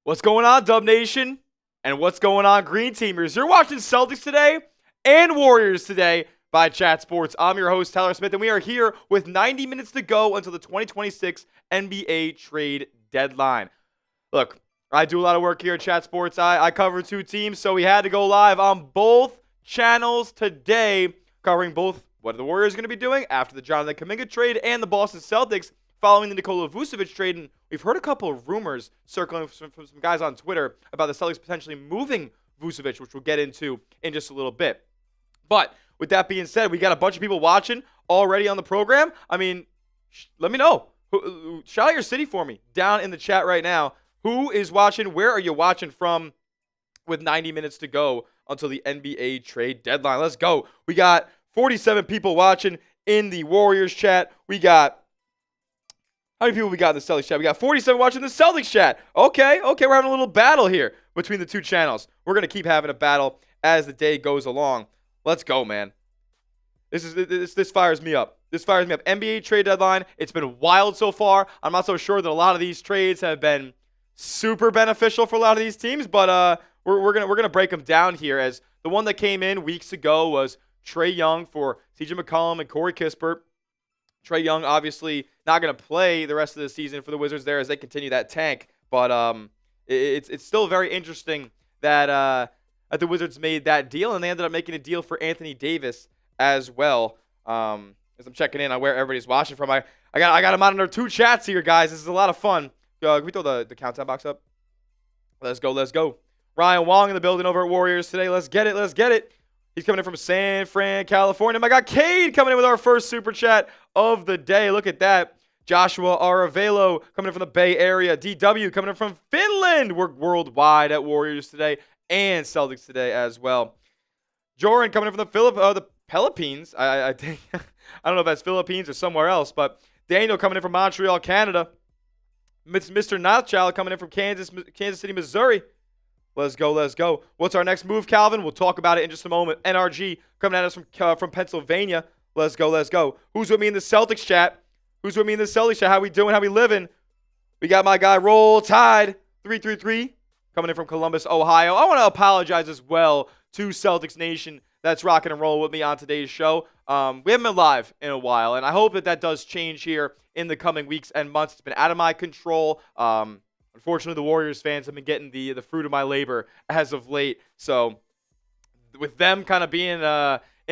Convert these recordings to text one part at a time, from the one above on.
What's going on, Dub Nation? And what's going on, Green Teamers? You're watching Celtics Today and Warriors Today by Chat Sports. I'm your host, Tyler Smith, and we are here with 90 minutes to go until the 2026 NBA trade deadline. Look, I do a lot of work here at Chat Sports. I cover two teams, so we had to go live on both channels today, covering both what the Warriors are going to be doing after the Jonathan Kuminga trade and the Boston Celtics following the Nikola Vucevic trade. And we've heard a couple of rumors circling from some guys on Twitter about the Celtics potentially moving Vucevic, which we'll get into in just a little bit. But with that being said, we got a bunch of people watching already on the program. I mean, let me know. Shout out your city for me down in the chat right now. Who is watching? Where are you watching from with 90 minutes to go until the NBA trade deadline? Let's go. We got 47 people watching in the Warriors chat. We got, how many people we got in the Celtics chat? We got 47 watching the Celtics chat. Okay, we're having a little battle here between the two channels. We're going to keep having a battle as the day goes along. Let's go, man. This fires me up. This fires me up. NBA trade deadline. It's been wild so far. I'm not so sure that a lot of these trades have been super beneficial for a lot of these teams, but we're gonna break them down here. As the one that came in weeks ago was Trae Young for CJ McCollum and Corey Kispert. Trae Young obviously not gonna play the rest of the season for the Wizards there as they continue that tank, but it's still very interesting that the Wizards made that deal, and they ended up making a deal for Anthony Davis as well. As I'm checking in on where everybody's watching from, I got them on our two chats here, guys. This is a lot of fun. Can we throw the countdown box up? Let's go. Ryan Wong in the building over at Warriors Today. Let's get it. He's coming in from San Fran, California. My God, Cade coming in with our first super chat of the day. Look at that. Joshua Aravelo coming in from the Bay Area. DW coming in from Finland. We're worldwide at Warriors Today and Celtics Today as well. Joran coming in from the Philippines. I think I don't know if that's Philippines or somewhere else, but Daniel coming in from Montreal, Canada. Mr. Notchild coming in from Kansas City, Missouri. Let's go. What's our next move, Calvin? We'll talk about it in just a moment. NRG coming at us from Pennsylvania. Let's go. Who's with me in the Celtics chat? How we doing? How we living? We got my guy Roll Tide 333 coming in from Columbus, Ohio. I want to apologize as well to Celtics Nation that's rocking and rolling with me on today's show. We haven't been live in a while, and I hope that does change here in the coming weeks and months. It's been out of my control. Unfortunately, the Warriors fans have been getting the fruit of my labor as of late. So with them kind of being in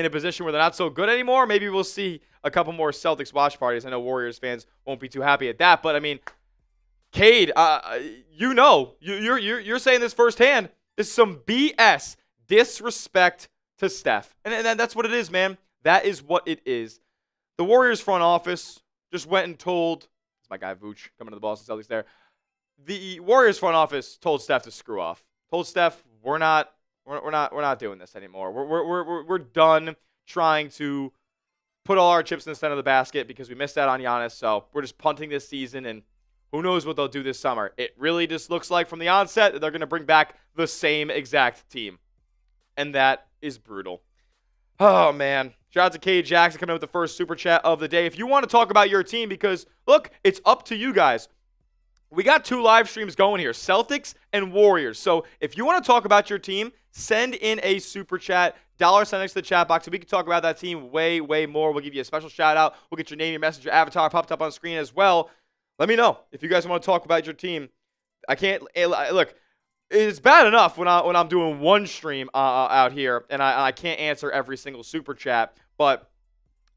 a position where they're not so good anymore, maybe we'll see a couple more Celtics watch parties. I know Warriors fans won't be too happy at that, but I mean, Cade, you're saying this firsthand. This is some BS disrespect to Steph, and that's what it is, man. That is what it is. The Warriors front office just went and told, it's my guy Vuce coming to the Boston Celtics there. The Warriors front office told Steph to screw off. Told Steph, we're not doing this anymore. We're done trying to put all our chips in the center of the basket because we missed out on Giannis. So we're just punting this season, and who knows what they'll do this summer. It really just looks like from the onset that they're going to bring back the same exact team, and that is brutal. Oh, man. Shout out to Cade Jackson coming in with the first super chat of the day. If you want to talk about your team, because, look, it's up to you guys. We got two live streams going here, Celtics and Warriors. So if you want to talk about your team, send in a super chat. $sign next to the chat box. So we can talk about that team way more. We'll give you a special shout out. We'll get your name, your message, your avatar popped up on screen as well. Let me know if you guys want to talk about your team. I can't look. It's bad enough when I'm doing one stream out here and I can't answer every single super chat, but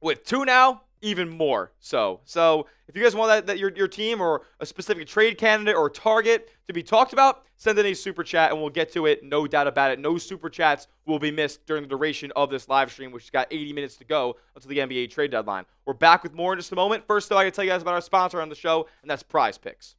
with two now, even more so. So if you guys want that your team or a specific trade candidate or target to be talked about, send in a super chat and we'll get to it. No doubt about it. No super chats will be missed during the duration of this live stream, which has got 80 minutes to go until the NBA trade deadline. We're back with more in just a moment. First, though, I got to tell you guys about our sponsor on the show, and that's Prize Picks.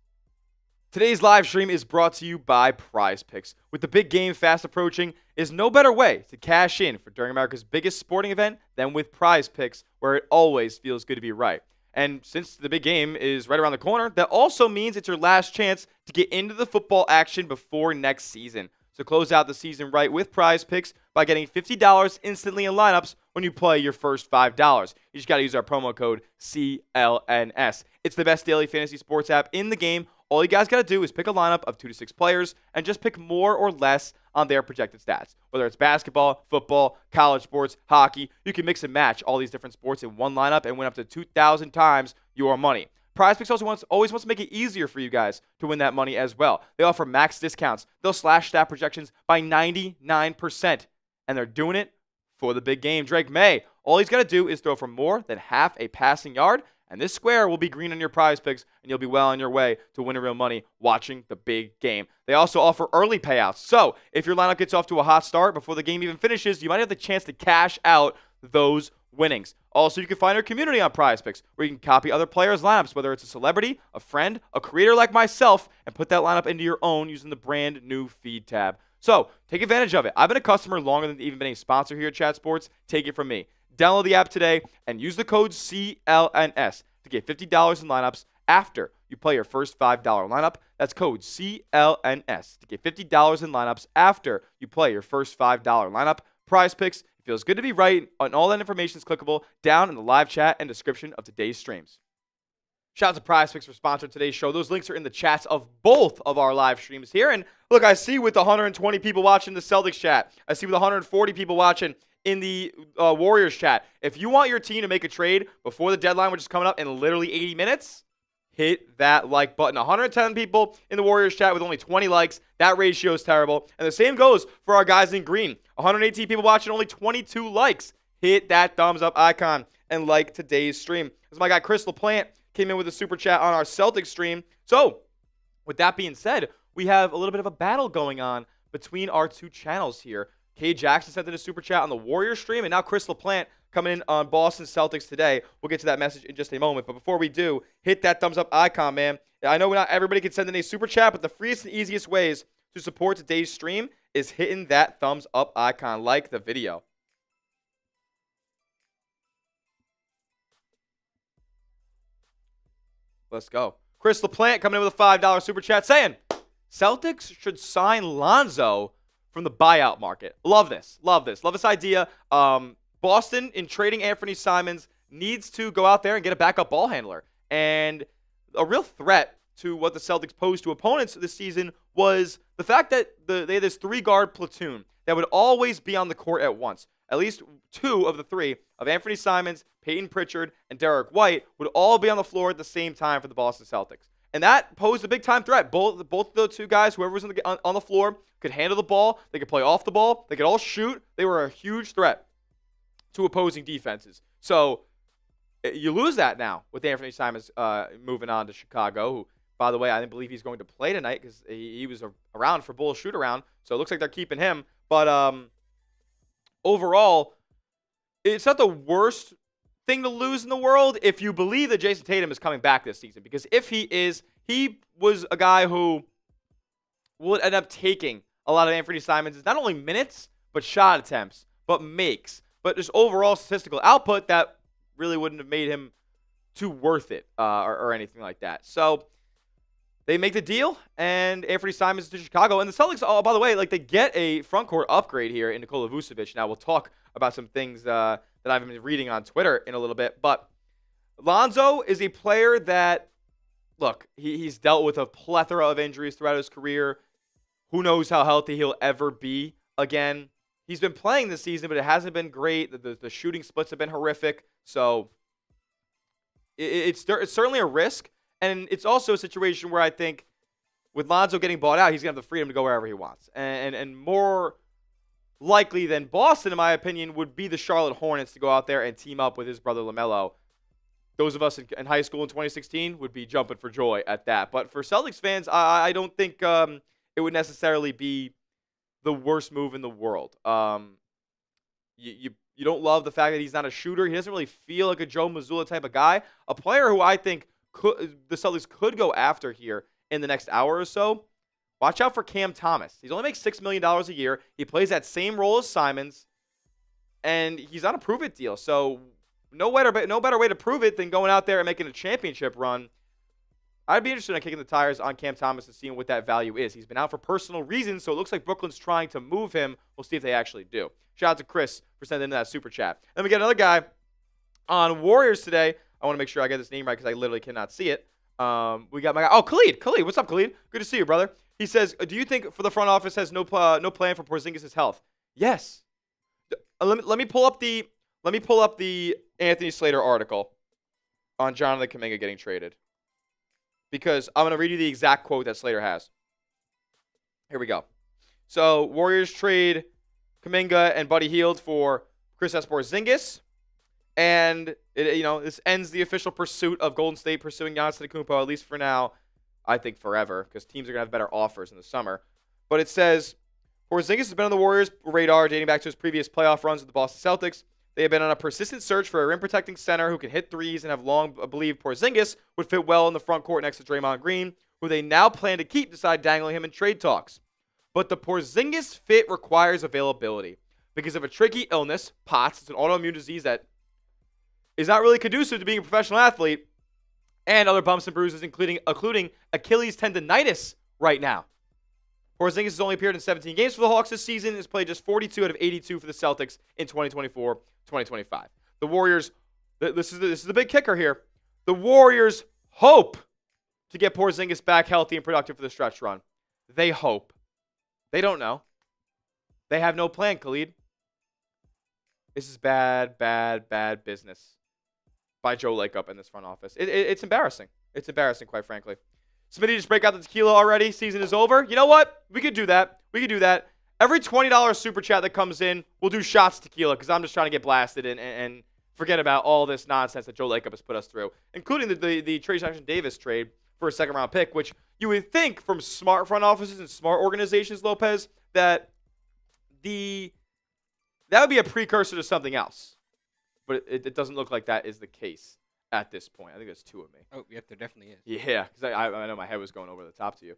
Today's live stream is brought to you by Prize Picks. With the big game fast approaching, there's no better way to cash in for during America's biggest sporting event than with Prize Picks, where it always feels good to be right. And since the big game is right around the corner, that also means it's your last chance to get into the football action before next season. So close out the season right with Prize Picks by getting $50 instantly in lineups when you play your first $5. You just got to use our promo code CLNS. It's the best daily fantasy sports app in the game, All you guys got to do is pick a lineup of 2 to 6 players and just pick more or less on their projected stats. Whether it's basketball, football, college sports, hockey, you can mix and match all these different sports in one lineup and win up to 2,000 times your money. PrizePicks always wants to make it easier for you guys to win that money as well. They offer max discounts. They'll slash stat projections by 99%, and they're doing it for the big game. Drake May, all he's got to do is throw for more than half a passing yard, and this square will be green on your PrizePicks, and you'll be well on your way to winning real money watching the big game. They also offer early payouts. So if your lineup gets off to a hot start before the game even finishes, you might have the chance to cash out those winnings. Also, you can find our community on PrizePicks, where you can copy other players' lineups, whether it's a celebrity, a friend, a creator like myself, and put that lineup into your own using the brand new feed tab. So take advantage of it. I've been a customer longer than even been a sponsor here at Chat Sports. Take it from me. Download the app today and use the code CLNS to get $50 in lineups after you play your first $5 lineup. That's code CLNS to get $50 in lineups after you play your first $5 lineup. PrizePicks, it feels good to be right, and all that information is clickable down in the live chat and description of today's streams. Shout out to PrizePicks for sponsoring today's show. Those links are in the chats of both of our live streams here. And look, I see with the 120 people watching the Celtics chat, I see with 140 people watching in the Warriors chat. If you want your team to make a trade before the deadline, which is coming up in literally 80 minutes, hit that like button. 110 people in the Warriors chat with only 20 likes. That ratio is terrible. And the same goes for our guys in green. 118 people watching, only 22 likes. Hit that thumbs up icon and like today's stream. This is my guy Chris LaPlante came in with a super chat on our Celtics stream. So, with that being said, we have a little bit of a battle going on between our two channels here. K. Jackson sent in a super chat on the Warriors stream, and now Chris LaPlante coming in on Boston Celtics Today. We'll get to that message in just a moment. But before we do, hit that thumbs up icon, man. I know not everybody can send in a super chat, but the freest and easiest ways to support today's stream is hitting that thumbs up icon. Like the video. Let's go. Chris LaPlante coming in with a $5 super chat saying, Celtics should sign Lonzo from the buyout market. Love this. Love this. Love this idea. Boston, in trading Anfernee Simons, needs to go out there and get a backup ball handler. And a real threat to what the Celtics posed to opponents this season was the fact that they had this 3-guard platoon that would always be on the court at once. At least 2 of the 3 of Anfernee Simons, Peyton Pritchard, and Derek White would all be on the floor at the same time for the Boston Celtics. And that posed a big-time threat. Both of those 2 guys, whoever was on the floor, could handle the ball. They could play off the ball. They could all shoot. They were a huge threat to opposing defenses. So you lose that now with Anfernee Simons moving on to Chicago, who, by the way, I believe he's going to play tonight because he was around for Bulls shoot-around. So it looks like they're keeping him. But overall, it's not the worst thing to lose in the world if you believe that Jayson Tatum is coming back this season. Because if he is, he was a guy who would end up taking a lot of Anfernee Simons' not only minutes, but shot attempts, but makes, but just overall statistical output that really wouldn't have made him too worth it or anything like that. So they make the deal, and Anfernee Simons to Chicago. And the Celtics, oh, by the way, like they get a front court upgrade here in Nikola Vucevic. Now we'll talk about some things that I've been reading on Twitter in a little bit. But Lonzo is a player that, look, he's dealt with a plethora of injuries throughout his career. Who knows how healthy he'll ever be again. He's been playing this season, but it hasn't been great. The shooting splits have been horrific. So it's certainly a risk. And it's also a situation where I think with Lonzo getting bought out, he's going to have the freedom to go wherever he wants. And more likely than Boston, in my opinion, would be the Charlotte Hornets to go out there and team up with his brother LaMelo. Those of us in high school in 2016 would be jumping for joy at that. But for Celtics fans, I don't think it would necessarily be the worst move in the world. You don't love the fact that he's not a shooter. He doesn't really feel like a Joe Mazzulla type of guy. A player who I think the Celtics could go after here in the next hour or so. Watch out for Cam Thomas. He's only makes $6 million a year. He plays that same role as Simons, and he's on a prove-it deal. So no better way to prove it than going out there and making a championship run. I'd be interested in kicking the tires on Cam Thomas and seeing what that value is. He's been out for personal reasons, so it looks like Brooklyn's trying to move him. We'll see if they actually do. Shout out to Chris for sending in that super chat. Then we get another guy on Warriors Today. I want to make sure I get this name right because I literally cannot see it. We got my guy. Oh, Khalid. Khalid, what's up, Khalid? Good to see you, brother. He says, do you think for the front office has no plan for Porzingis' health? Yes. Let me pull up the Anthony Slater article on Jonathan Kuminga getting traded, because I'm gonna read you the exact quote that Slater has. Here we go. So Warriors trade Kuminga and Buddy Hield for Kristaps Porzingis, and this ends the official pursuit of Golden State pursuing Giannis Antetokounmpo, at least for now. I think forever, because teams are gonna have better offers in the summer. But it says Porzingis has been on the Warriors' radar dating back to his previous playoff runs with the Boston Celtics. They have been on a persistent search for a rim-protecting center who can hit threes, and have long believed Porzingis would fit well in the front court next to Draymond Green, who they now plan to keep despite dangling him in trade talks. But the Porzingis fit requires availability. Because of a tricky illness, POTS, it's an autoimmune disease that is not really conducive to being a professional athlete, and other bumps and bruises, including Achilles tendonitis right now. Porzingis has only appeared in 17 games for the Hawks this season and has played just 42 out of 82 for the Celtics in 2024-2025. The Warriors, this is the big kicker here. The Warriors hope to get Porzingis back healthy and productive for the stretch run. They hope. They don't know. They have no plan, Khalid. This is bad business by Joe Lacob in this front office. It's embarrassing. It's embarrassing, quite frankly. Smitty, just break out the tequila already. Season is over. You know what? We could do that. Every $20 super chat that comes in, we'll do shots tequila, because I'm just trying to get blasted and forget about all this nonsense that Joe Lacob has put us through, including the Trey Jackson-Davis trade for a second-round pick, which you would think from smart front offices and smart organizations, Lopez, that would be a precursor to something else. But it doesn't look like that is the case at this point. I think there's two of me. Oh, yep, there definitely is. Yeah, because I know my head was going over the top to you.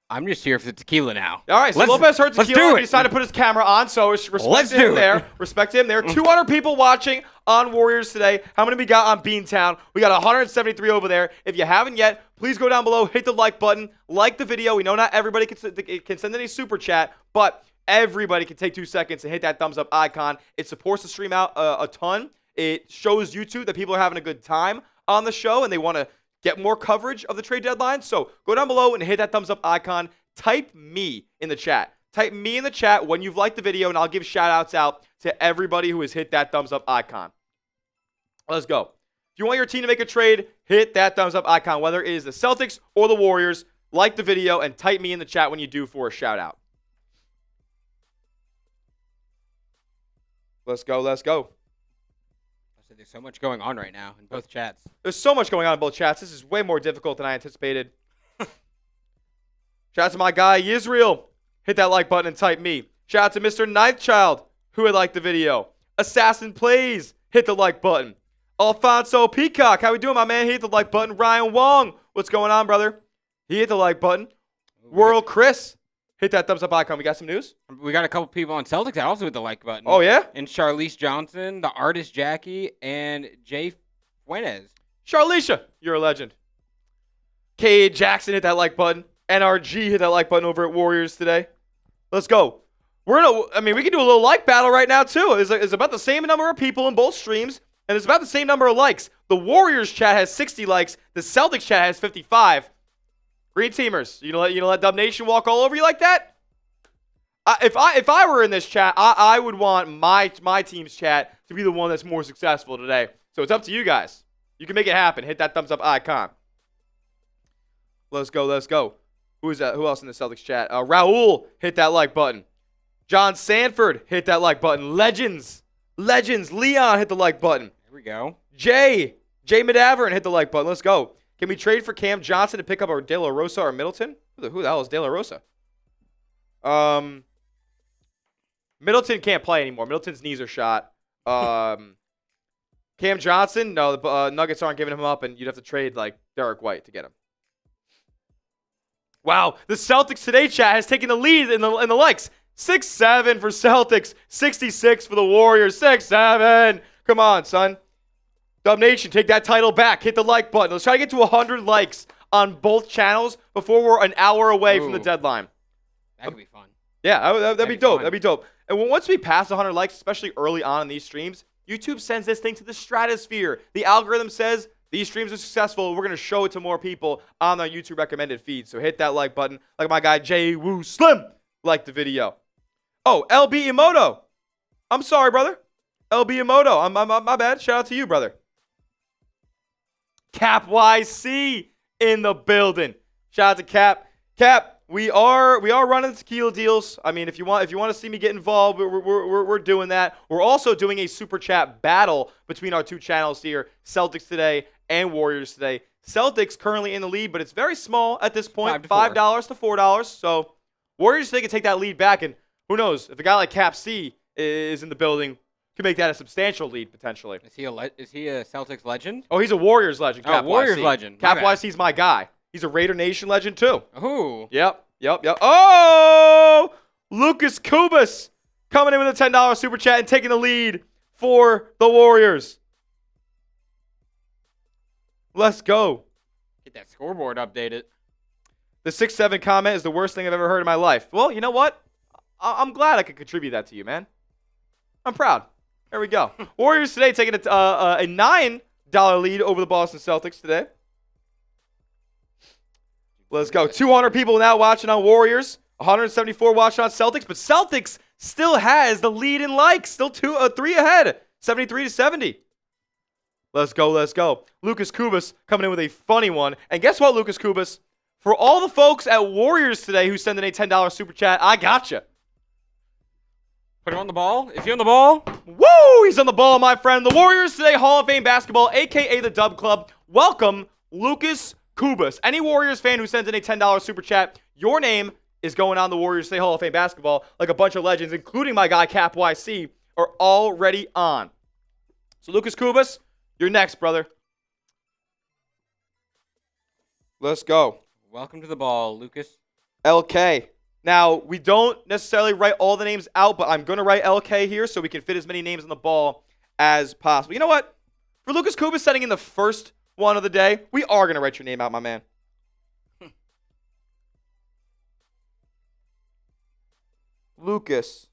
I'm just here for the tequila now. All right, so Lopez heard tequila. He decided to put his camera on, so respect him there. Respect him there. 200 people watching on Warriors today. How many we got on Beantown? We got 173 over there. If you haven't yet, please go down below, hit the like button, like the video. We know not everybody can send any super chat, but everybody can take 2 seconds and hit that thumbs up icon. It supports the stream out a ton. It shows YouTube that people are having a good time on the show and they want to get more coverage of the trade deadline. So go down below and hit that thumbs up icon. Type me in the chat. Type me in the chat when you've liked the video, and I'll give shout outs out to everybody who has hit that thumbs up icon. Let's go. If you want your team to make a trade, hit that thumbs up icon, whether it is the Celtics or the Warriors. Like the video and type me in the chat when you do for a shout out. Let's go. There's so much going on right now in both chats. There's so much going on in both chats. This is way more difficult than I anticipated. Shout out to my guy, Yisrael. Hit that like button and type me. Shout out to Mr. Ninth Child, who had liked the video. Assassin Plays. Hit the like button. Alfonso Peacock. How we doing, my man? Hit the like button. Ryan Wong. What's going on, brother? He hit the like button. World Chris. Hit that thumbs up icon. We got some news? We got a couple people on Celtics that also hit the like button. Oh, yeah? And Charlize Johnson, the artist Jackie, and Jay Fuentes. Charlicia, you're a legend. Cade Jackson hit that like button. NRG hit that like button over at Warriors today. Let's go. We can do a little like battle right now, too. It's about the same number of people in both streams, and it's about the same number of likes. The Warriors chat has 60 likes. The Celtics chat has 55. Green Teamers, you know, let Dub Nation walk all over you like that? If I were in this chat, I would want my team's chat to be the one that's more successful today. So it's up to you guys. You can make it happen. Hit that thumbs up icon. Let's go. Who is that? Who else in the Celtics chat? Raul, hit that like button. John Sanford, hit that like button. Legends. Leon, hit the like button. Here we go. Jay Medavern, hit the like button. Let's go. Can we trade for Cam Johnson to pick up our De La Rosa or Middleton? Who the hell is De La Rosa? Middleton can't play anymore. Middleton's knees are shot. Cam Johnson, no, the Nuggets aren't giving him up, and you'd have to trade like Derek White to get him. Wow, the Celtics Today chat has taken the lead in the likes. 6-7 for Celtics, 66 for the Warriors. 6-7. Come on, son. Dub Nation, take that title back. Hit the like button. Let's try to get to 100 likes on both channels before we're an hour away from the deadline. That could be fun. Yeah, that'd be dope. That'd be dope. And once we pass 100 likes, especially early on in these streams, YouTube sends this thing to the stratosphere. The algorithm says these streams are successful. We're going to show it to more people on our YouTube recommended feed. So hit that like button. Like my guy, J Woo Slim, like the video. Oh, LB Emoto. I'm sorry, brother. LB Emoto. My bad. Shout out to you, brother. Cap YC in the building. Shout out to Cap. Cap, we are running the tequila deals. I mean, if you want to see me get involved, we're doing that. We're also doing a super chat battle between our two channels here, Celtics Today and Warriors Today. Celtics currently in the lead, but it's very small at this point, $5 to $4. So Warriors Today can take that lead back, and who knows if a guy like Cap C is in the building, can make that a substantial lead potentially. Is he a Celtics legend? Oh, he's a Warriors legend. Cap Warriors YC. legend. Cap YC's my guy. He's a Raider Nation legend too. Ooh. Yep. Oh, Lucas Kubas coming in with a $10 super chat and taking the lead for the Warriors. Let's go. Get that scoreboard updated. The 6-7 comment is the worst thing I've ever heard in my life. Well, you know what? I'm glad I could contribute that to you, man. I'm proud. There we go. Warriors today taking a $9 lead over the Boston Celtics today. Let's go. 200 people now watching on Warriors. 174 watching on Celtics. But Celtics still has the lead in likes. Still 3 ahead. 73 to 70. Let's go. Lucas Kubas coming in with a funny one. And guess what, Lucas Kubas? For all the folks at Warriors today who send in a $10 super chat, I gotcha. Put him on the ball. Is he on the ball? Woo! He's on the ball, my friend. The Warriors Today Hall of Fame Basketball, a.k.a. the Dub Club. Welcome, Lucas Kubas. Any Warriors fan who sends in a $10 super chat, your name is going on the Warriors Today Hall of Fame Basketball, like a bunch of legends, including my guy Cap YC, are already on. So, Lucas Kubas, you're next, brother. Let's go. Welcome to the ball, Lucas. LK. Now, we don't necessarily write all the names out, but I'm going to write LK here so we can fit as many names on the ball as possible. You know what? For Lucas Kubas setting in the first one of the day, we are going to write your name out, my man. Lucas.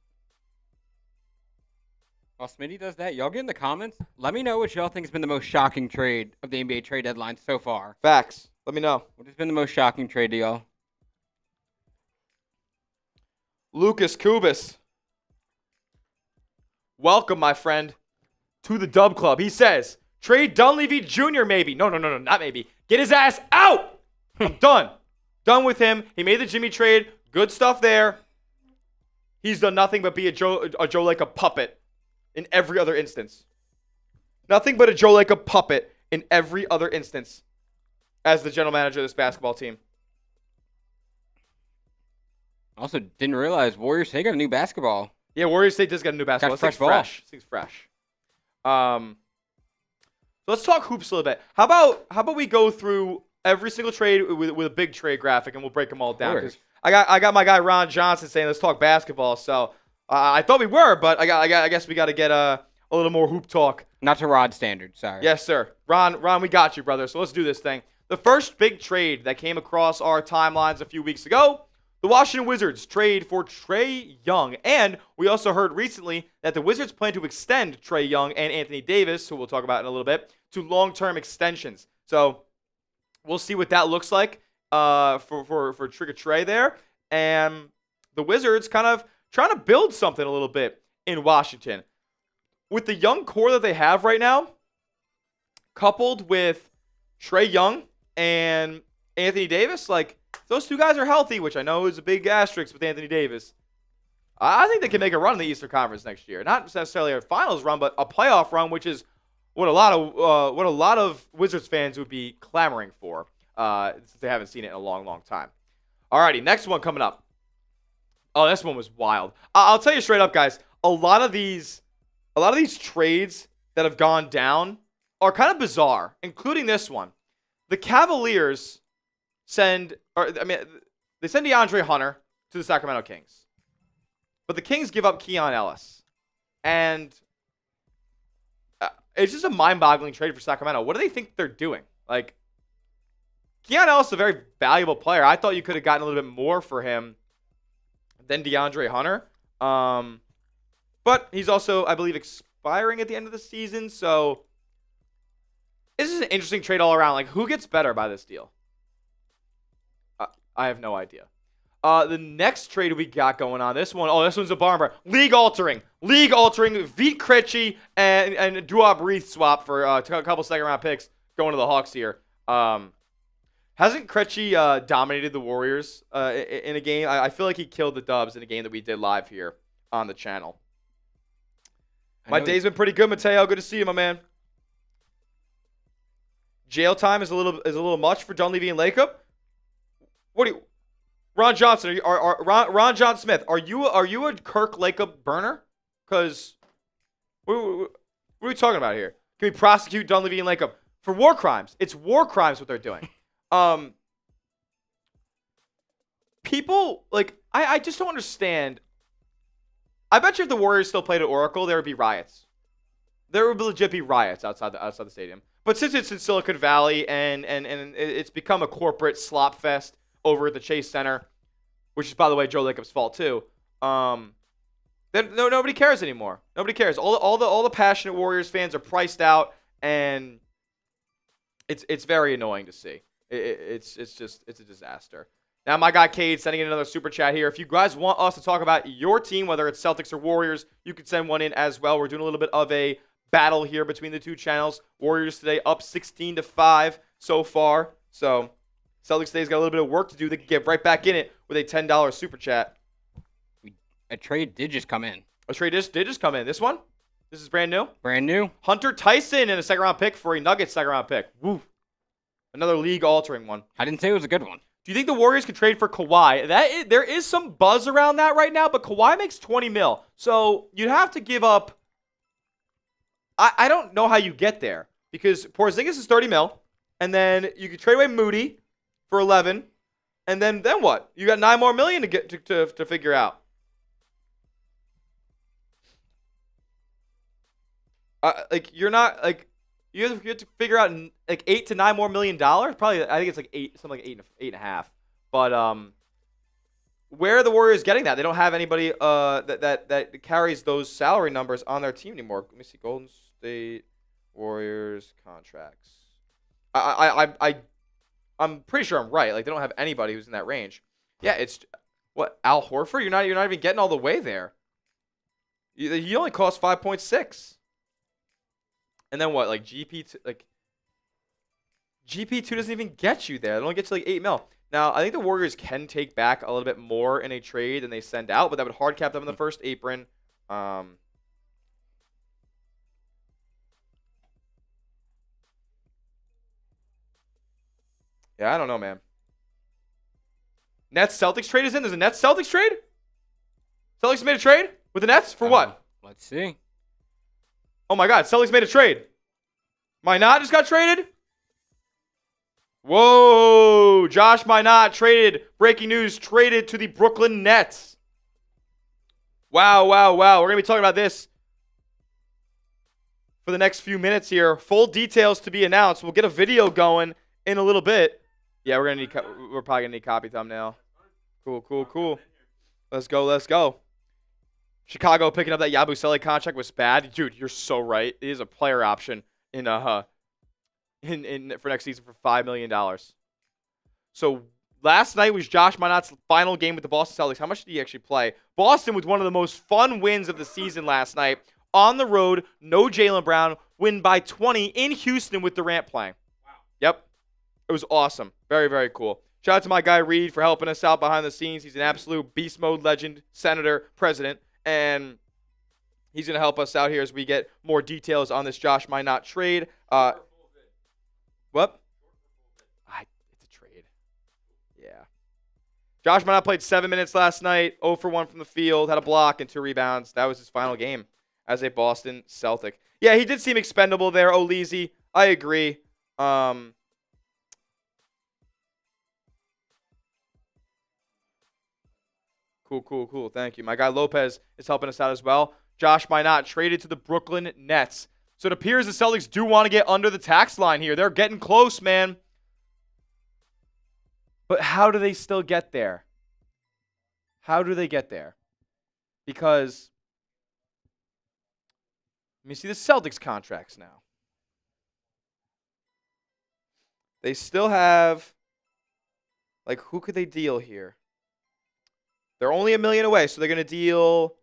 While Smitty does that, y'all get in the comments. Let me know what y'all think has been the most shocking trade of the NBA trade deadline so far. Facts. Let me know. What has been the most shocking trade to y'all? Lucas Kubas. Welcome, my friend, to the Dub Club. He says, trade Dunleavy Jr. maybe. No, not maybe. Get his ass out. I'm done. Done with him. He made the Jimmy trade. Good stuff there. He's done nothing but be a Joe like a puppet in every other instance. Nothing but a Joe like a puppet in every other instance as the general manager of this basketball team. Also, didn't realize Warriors State got a new basketball. Yeah, Warriors State does got a new basketball. Got fresh ball. This thing's fresh. So let's talk hoops a little bit. How about we go through every single trade with a big trade graphic and we'll break them all down. Because I got my guy Ron Johnson saying let's talk basketball. So I thought we were, but I guess we got to get a little more hoop talk. Not to Rod standard, sorry. Yes, sir. Ron, we got you, brother. So let's do this thing. The first big trade that came across our timelines a few weeks ago. The Washington Wizards trade for Trae Young. And we also heard recently that the Wizards plan to extend Trae Young and Anthony Davis, who we'll talk about in a little bit, to long-term extensions. So we'll see what that looks like for Trigger Trae there. And the Wizards kind of trying to build something a little bit in Washington. With the young core that they have right now, coupled with Trae Young and Anthony Davis, like, those two guys are healthy, which I know is a big asterisk with Anthony Davis. I think they can make a run in the Eastern Conference next year. Not necessarily a finals run, but a playoff run, which is what a lot of Wizards fans would be clamoring for, since they haven't seen it in a long, long time. Alrighty, next one coming up. Oh, this one was wild. I'll tell you straight up, guys. A lot of these trades that have gone down are kind of bizarre, including this one. The Cavaliers send DeAndre Hunter to the Sacramento Kings. But the Kings give up Keon Ellis. And it's just a mind-boggling trade for Sacramento. What do they think they're doing? Like, Keon Ellis is a very valuable player. I thought you could have gotten a little bit more for him than DeAndre Hunter. But he's also, I believe, expiring at the end of the season. So This is an interesting trade all around. Like, who gets better by this deal? I have no idea. The next trade we got going on, this one's a barber. League altering. Vit Krejci and Duop Reith swap for a couple second round picks going to the Hawks here. Hasn't Krejci dominated the Warriors in a game? I feel like he killed the Dubs in a game that we did live here on the channel. My day's been pretty good, Mateo. Good to see you, my man. Jail time is a little much for Dunleavy and Lacob. What do you, Ron Johnson? Ron John Smith? Are you a Kirk Lacob burner? Because what are we talking about here? Can we prosecute Dunleavy and Lacob for war crimes? It's war crimes what they're doing. People like I just don't understand. I bet you if the Warriors still played at Oracle, there would be riots. There would legit be riots outside the stadium. But since it's in Silicon Valley and it's become a corporate slop fest over at the Chase Center, which is, by the way, Joe Lacob's fault too. Then nobody cares anymore. Nobody cares. All the passionate Warriors fans are priced out, and it's very annoying to see. It's a disaster. Now, my guy Cade sending in another super chat here. If you guys want us to talk about your team, whether it's Celtics or Warriors, you can send one in as well. We're doing a little bit of a battle here between the two channels. Warriors today up 16-5 so far. So Celtics today's got a little bit of work to do. They can get right back in it with a $10 super chat. A trade did just come in. A trade did just come in. This one? This is brand new? Brand new. Hunter Tyson in a second round pick for a Nuggets second round pick. Woo. Another league altering one. I didn't say it was a good one. Do you think the Warriors could trade for Kawhi? There is some buzz around that right now, but Kawhi makes $20 million. So you'd have to give up. I don't know how you get there because Porzingis is $30 million, and then you could trade away Moody for 11, and then what? You got $9 more million to get to figure out. You're not like you have to figure out like $8 to $9 more million. Probably I think it's like something like 8.5. But where are the Warriors getting that? They don't have anybody that carries those salary numbers on their team anymore. Let me see. Golden State Warriors contracts. I'm pretty sure I'm right. Like they don't have anybody who's in that range. Yeah, it's what Al Horford. You're not even getting all the way there. He only costs 5.6. And then what? Like GP2 doesn't even get you there. It only gets you like $8 million. Now, I think the Warriors can take back a little bit more in a trade than they send out, but that would hard cap them in the first apron. Yeah, I don't know, man. Nets Celtics trade is in. There's a Nets Celtics trade? Celtics made a trade with the Nets for what? Let's see. Oh my God, Celtics made a trade. Minott just got traded? Whoa, Josh Minott traded. Breaking news, traded to the Brooklyn Nets. Wow. We're going to be talking about this for the next few minutes here. Full details to be announced. We'll get a video going in a little bit. Yeah, we're probably going to need copy thumbnail. Cool. Let's go. Chicago picking up that Yabusele contract was bad. Dude, you're so right. It is a player option in for next season for $5 million. So last night was Josh Minott's final game with the Boston Celtics. How much did he actually play? Boston with one of the most fun wins of the season last night. On the road, no Jaylen Brown. Win by 20 in Houston with Durant playing. Wow. Yep. It was awesome. Very, very cool. Shout out to my guy Reed for helping us out behind the scenes. He's an absolute beast mode legend, senator, president. And he's going to help us out here as we get more details on this Josh Minott trade. What? It's a trade. Yeah. Josh Minott played 7 minutes last night, 0 for 1 from the field, had a block and 2 rebounds. That was his final game as a Boston Celtic. Yeah, he did seem expendable there, Olezy. I agree. Cool. Thank you. My guy Lopez is helping us out as well. Josh Minott traded to the Brooklyn Nets. So it appears the Celtics do want to get under the tax line here. They're getting close, man. But how do they still get there? How do they get there? Because let me see the Celtics contracts now. They still have, like, who could they deal here? They're only $1 million away, so they're going to deal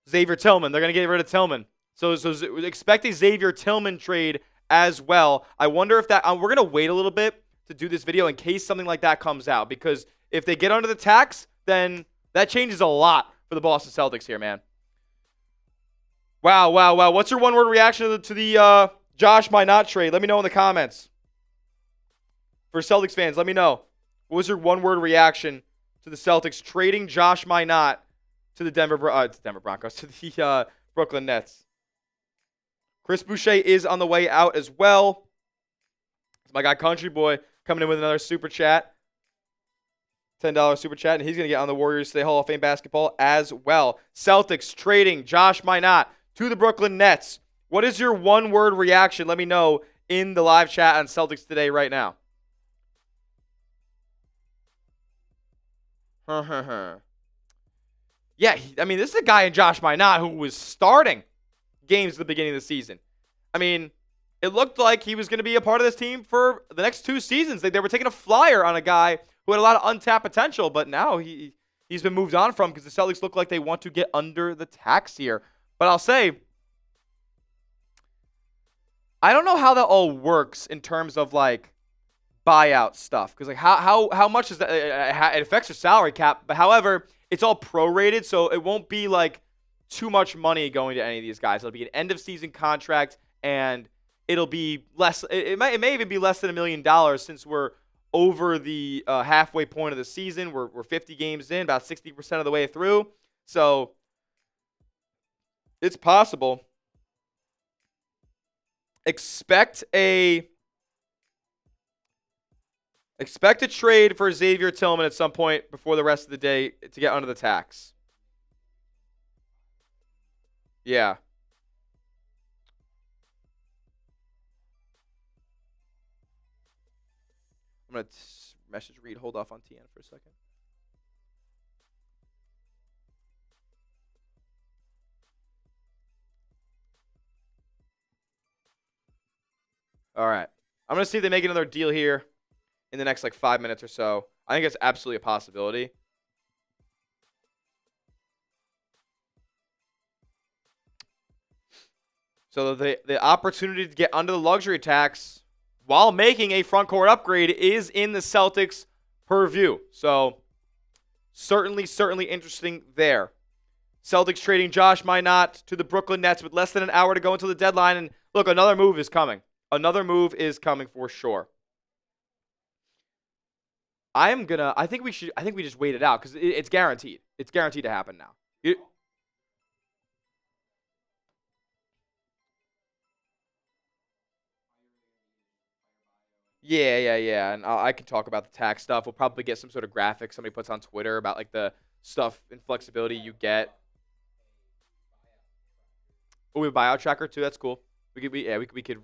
Xavier Tillman. They're going to get rid of Tillman. So expect a Xavier Tillman trade as well. I wonder if that we're going to wait a little bit to do this video in case something like that comes out, because if they get under the tax, then that changes a lot for the Boston Celtics here, man. Wow. What's your one-word reaction to the Josh Minott trade? Let me know in the comments. For Celtics fans, let me know. What was your one-word reaction to the Celtics trading Josh Minott to the Denver Broncos, to the Brooklyn Nets? Chris Boucher is on the way out as well. It's my guy Country Boy coming in with another super chat. $10 super chat, and he's going to get on the Warriors Today Hall of Fame basketball as well. Celtics trading Josh Minott to the Brooklyn Nets. What is your one-word reaction? Let me know in the live chat on Celtics Today right now. Yeah, I mean, this is a guy in Josh Minott who was starting games at the beginning of the season. I mean, it looked like he was going to be a part of this team for the next 2 seasons. They were taking a flyer on a guy who had a lot of untapped potential, but now he's been moved on from because the Celtics look like they want to get under the tax here. But I'll say, I don't know how that all works in terms of, like, buyout stuff, because, like, how much is that? It affects your salary cap, but however, it's all prorated, so it won't be like too much money going to any of these guys. It'll be an end of season contract, and it'll be less. It may even be less than $1 million, since we're over the halfway point of the season. We're 50 games in, about 60% of the way through, so it's possible. Expect a trade for Xavier Tillman at some point before the rest of the day to get under the tax. Yeah. I'm going to message Reed. Hold off on TN for a second. All right. I'm going to see if they make another deal here in the next, like, 5 minutes or so. I think it's absolutely a possibility. So the opportunity to get under the luxury tax while making a front court upgrade is in the Celtics' purview. So certainly interesting there. Celtics trading Josh Minott to the Brooklyn Nets with less than an hour to go until the deadline. And look, another move is coming. Another move is coming for sure. I think we just wait it out because it's guaranteed. It's guaranteed to happen now. Yeah. And I can talk about the tax stuff. We'll probably get some sort of graphic somebody puts on Twitter about, like, the stuff and flexibility you get. Oh, we have a buyout tracker too. That's cool. We could.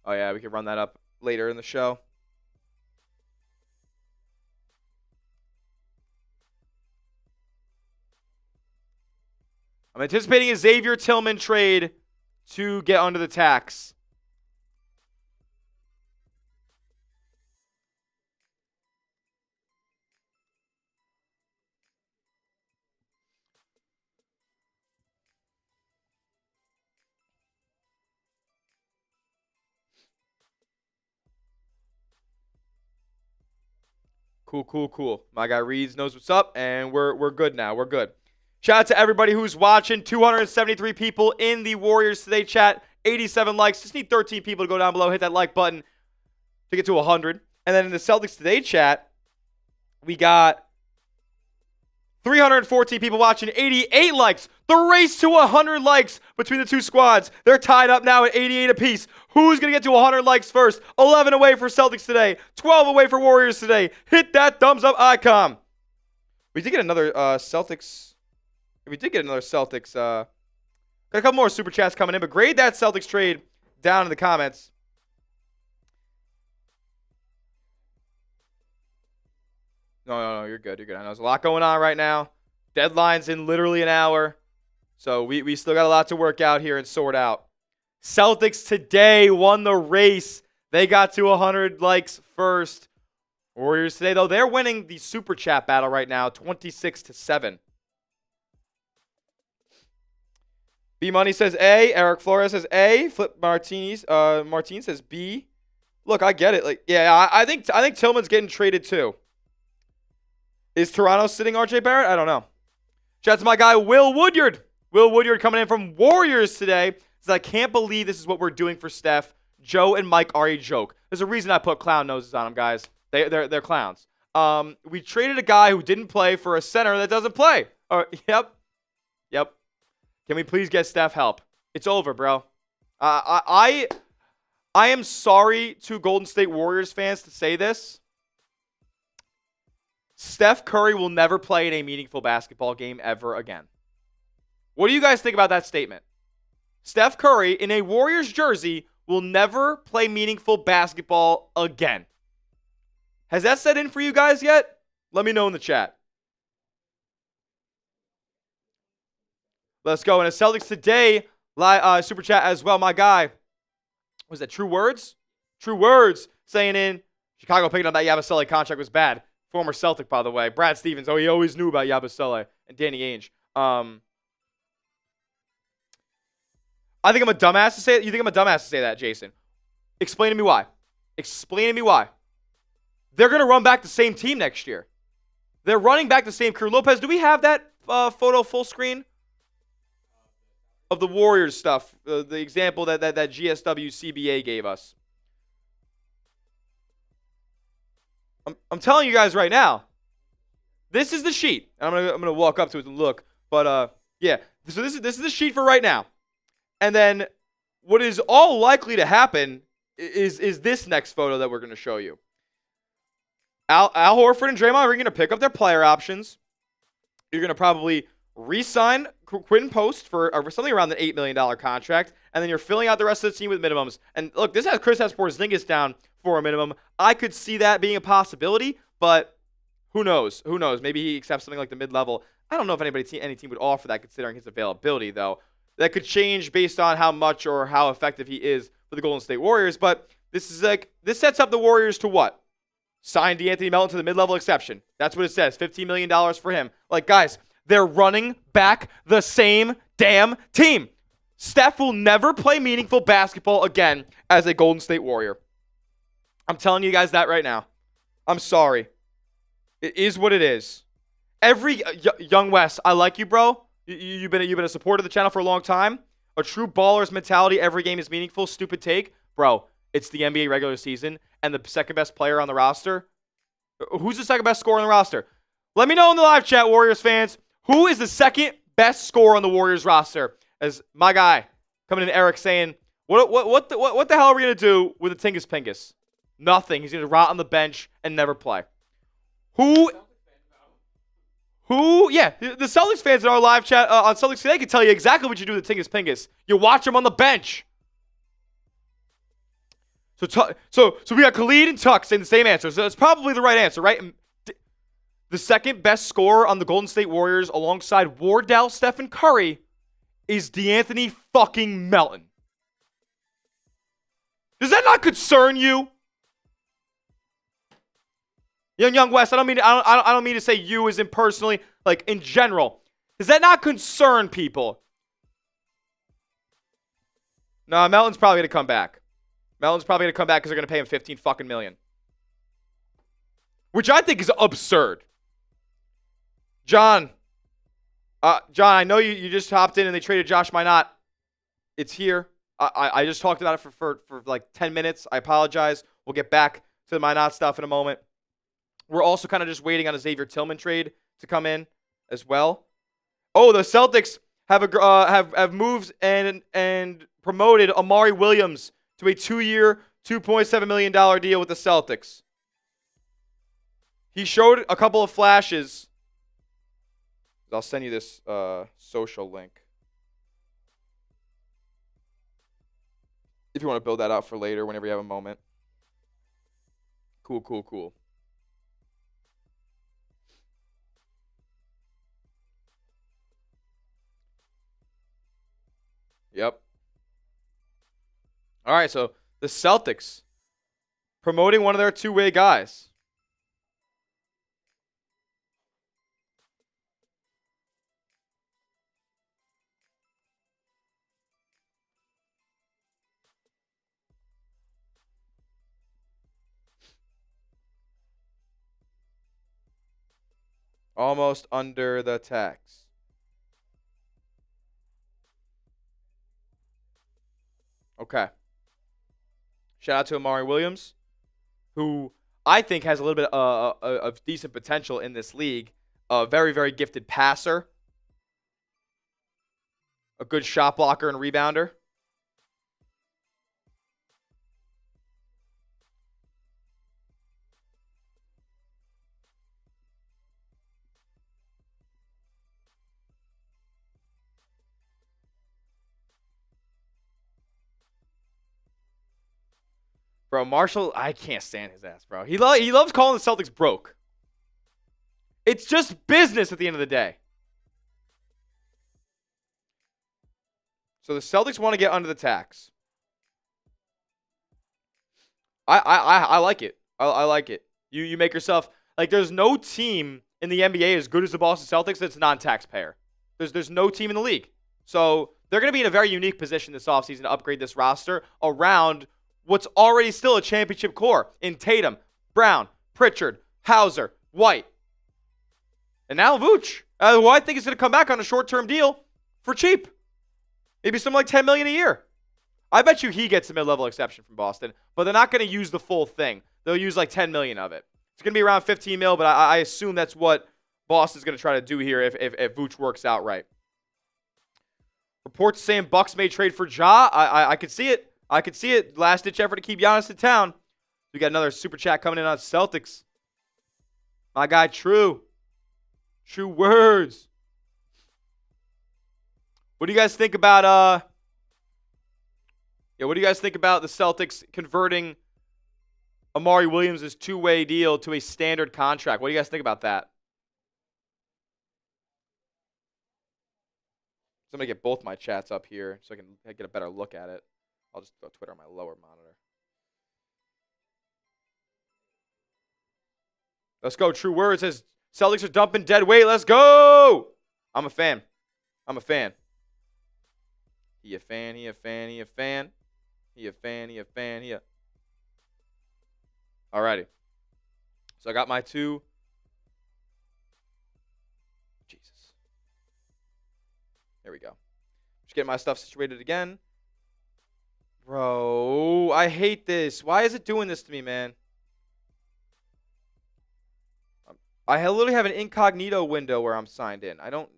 Oh yeah, we could run that up later in the show. I'm anticipating a Xavier Tillman trade to get under the tax. Cool. My guy Reeds knows what's up, and we're good now. We're good. Shout out to everybody who's watching. 273 people in the Warriors Today chat. 87 likes. Just need 13 people to go down below, hit that like button to get to 100. And then in the Celtics Today chat, we got 314 people watching, 88 likes. The race to 100 likes between the two squads. They're tied up now at 88 apiece. Who's going to get to 100 likes first? 11 away for Celtics Today. 12 away for Warriors Today. Hit that thumbs up icon. We did get another Celtics. Got a couple more super chats coming in, but grade that Celtics trade down in the comments. No, you're good. I know there's a lot going on right now. Deadline's in literally an hour. So we still got a lot to work out here and sort out. Celtics Today won the race. They got to 100 likes first. Warriors today, though, they're winning the Super Chat battle right now, 26-7. B-Money says A. Eric Flores says A. Flip Martin says B. Look, I get it. Like, yeah, I think Tillman's getting traded too. Is Toronto sitting RJ Barrett? I don't know. Shout out to my guy, Will Woodyard. Will Woodyard coming in from Warriors today. Says, I can't believe this is what we're doing for Steph. Joe and Mike are a joke. There's a reason I put clown noses on them, guys. They're clowns. We traded a guy who didn't play for a center that doesn't play. Yep. Can we please get Steph help? It's over, bro. I am sorry to Golden State Warriors fans to say this. Steph Curry will never play in a meaningful basketball game ever again. What do you guys think about that statement? Steph Curry in a Warriors jersey will never play meaningful basketball again. Has that set in for you guys yet? Let me know in the chat. Let's go. And a Celtics Today super chat as well. My guy, was that True Words? True Words saying in Chicago picking up that Yabusele contract was bad. Former Celtic, by the way. Brad Stevens. Oh, he always knew about Yabusele and Danny Ainge. I think I'm a dumbass to say that. You think I'm a dumbass to say that, Jason? Explain to me why. Explain to me why. They're going to run back the same team next year. They're running back the same crew. Lopez, do we have that photo full screen? Of the Warriors stuff. The example that GSW CBA gave us. I'm telling you guys right now. This is the sheet. I'm gonna walk up to it and look. But yeah. So this is the sheet for right now. And then what is all likely to happen is this next photo that we're going to show you. Al Horford and Draymond are going to pick up their player options. You're going to probably re-sign Quinn Post for something around the $8 million contract, and then you're filling out the rest of the team with minimums. And look, this has Chris Porzingis down for a minimum. I could see that being a possibility, but who knows? Who knows? Maybe he accepts something like the mid-level. I don't know if any team would offer that considering his availability, though. That could change based on how much or how effective he is for the Golden State Warriors. But this sets up the Warriors to what? Sign DeAnthony Melton to the mid-level exception. That's what it says. $15 million for him. Like, guys, they're running back the same damn team. Steph will never play meaningful basketball again as a Golden State Warrior. I'm telling you guys that right now. I'm sorry. It is what it is. Young Wes, I like you, bro. You've been a supporter of the channel for a long time. A true baller's mentality. Every game is meaningful. Stupid take. Bro, it's the NBA regular season, and the second best player on the roster. Who's the second best scorer on the roster? Let me know in the live chat, Warriors fans. Who is the second best scorer on the Warriors roster? As my guy coming in, Eric, saying, what the hell are we going to do with the Tingus Pingus? Nothing. He's going to rot on the bench and never play. Who? Yeah, the Celtics fans in our live chat on Celtics Today can tell you exactly what you do with the Tingus Pingus. You watch him on the bench. So we got Khalid and Tuck saying the same answer. So it's probably the right answer, right? The second best scorer on the Golden State Warriors alongside Wardell, Stephen Curry is DeAnthony fucking Melton. Does that not concern you? Young West, I don't mean to say you as in personally, like in general. Does that not concern people? No, Melton's probably going to come back. Melton's probably going to come back because they're going to pay him $15 fucking million. Which I think is absurd. John, I know you just hopped in and they traded Josh Minott. It's here. I just talked about it for like 10 minutes. I apologize. We'll get back to the Minott stuff in a moment. We're also kind of just waiting on a Xavier Tillman trade to come in as well. Oh, the Celtics have moved and promoted Amari Williams to a 2-year, $2.7 million deal with the Celtics. He showed a couple of flashes. I'll send you this social link. If you want to build that out for later, whenever you have a moment. Cool. Yep. All right, so the Celtics promoting one of their two-way guys. Almost under the tax. Okay. Shout out to Amari Williams, who I think has a little bit of decent potential in this league. A very, very gifted passer. A good shot blocker and rebounder. Bro, Marshall, I can't stand his ass, bro. He loves calling the Celtics broke. It's just business at the end of the day. So the Celtics want to get under the tax. I like it. I like it. You make yourself like there's no team in the NBA as good as the Boston Celtics that's non-taxpayer. There's no team in the league. So they're going to be in a very unique position this offseason to upgrade this roster around what's already still a championship core in Tatum, Brown, Pritchard, Hauser, White. And now Vooch, who I think is going to come back on a short-term deal for cheap. Maybe something like $10 million a year. I bet you he gets a mid-level exception from Boston, but they're not going to use the full thing. They'll use like $10 million of it. It's going to be around $15 million, but I assume that's what Boston's going to try to do here if Vooch works out right. Reports saying Bucks may trade for Ja. I could see it. I could see it. Last-ditch effort to keep Giannis in town. We got another super chat coming in on Celtics. My guy, True. True words. What do you guys think about what do you guys think about the Celtics converting Amari Williams' two-way deal to a standard contract? What do you guys think about that? So I'm going to get both my chats up here so I can get a better look at it. I'll just throw Twitter on my lower monitor. Let's go. True Word says Celtics are dumping dead weight. Let's go. I'm a fan. I'm a fan. He a fan. He a fan. He a fan. He a fan. He a fan. He a. Alrighty. So I got my two. Jesus. There we go. Just getting my stuff situated again. Bro, I hate this. Why is it doing this to me, man? I literally have an incognito window where I'm signed in. I don't...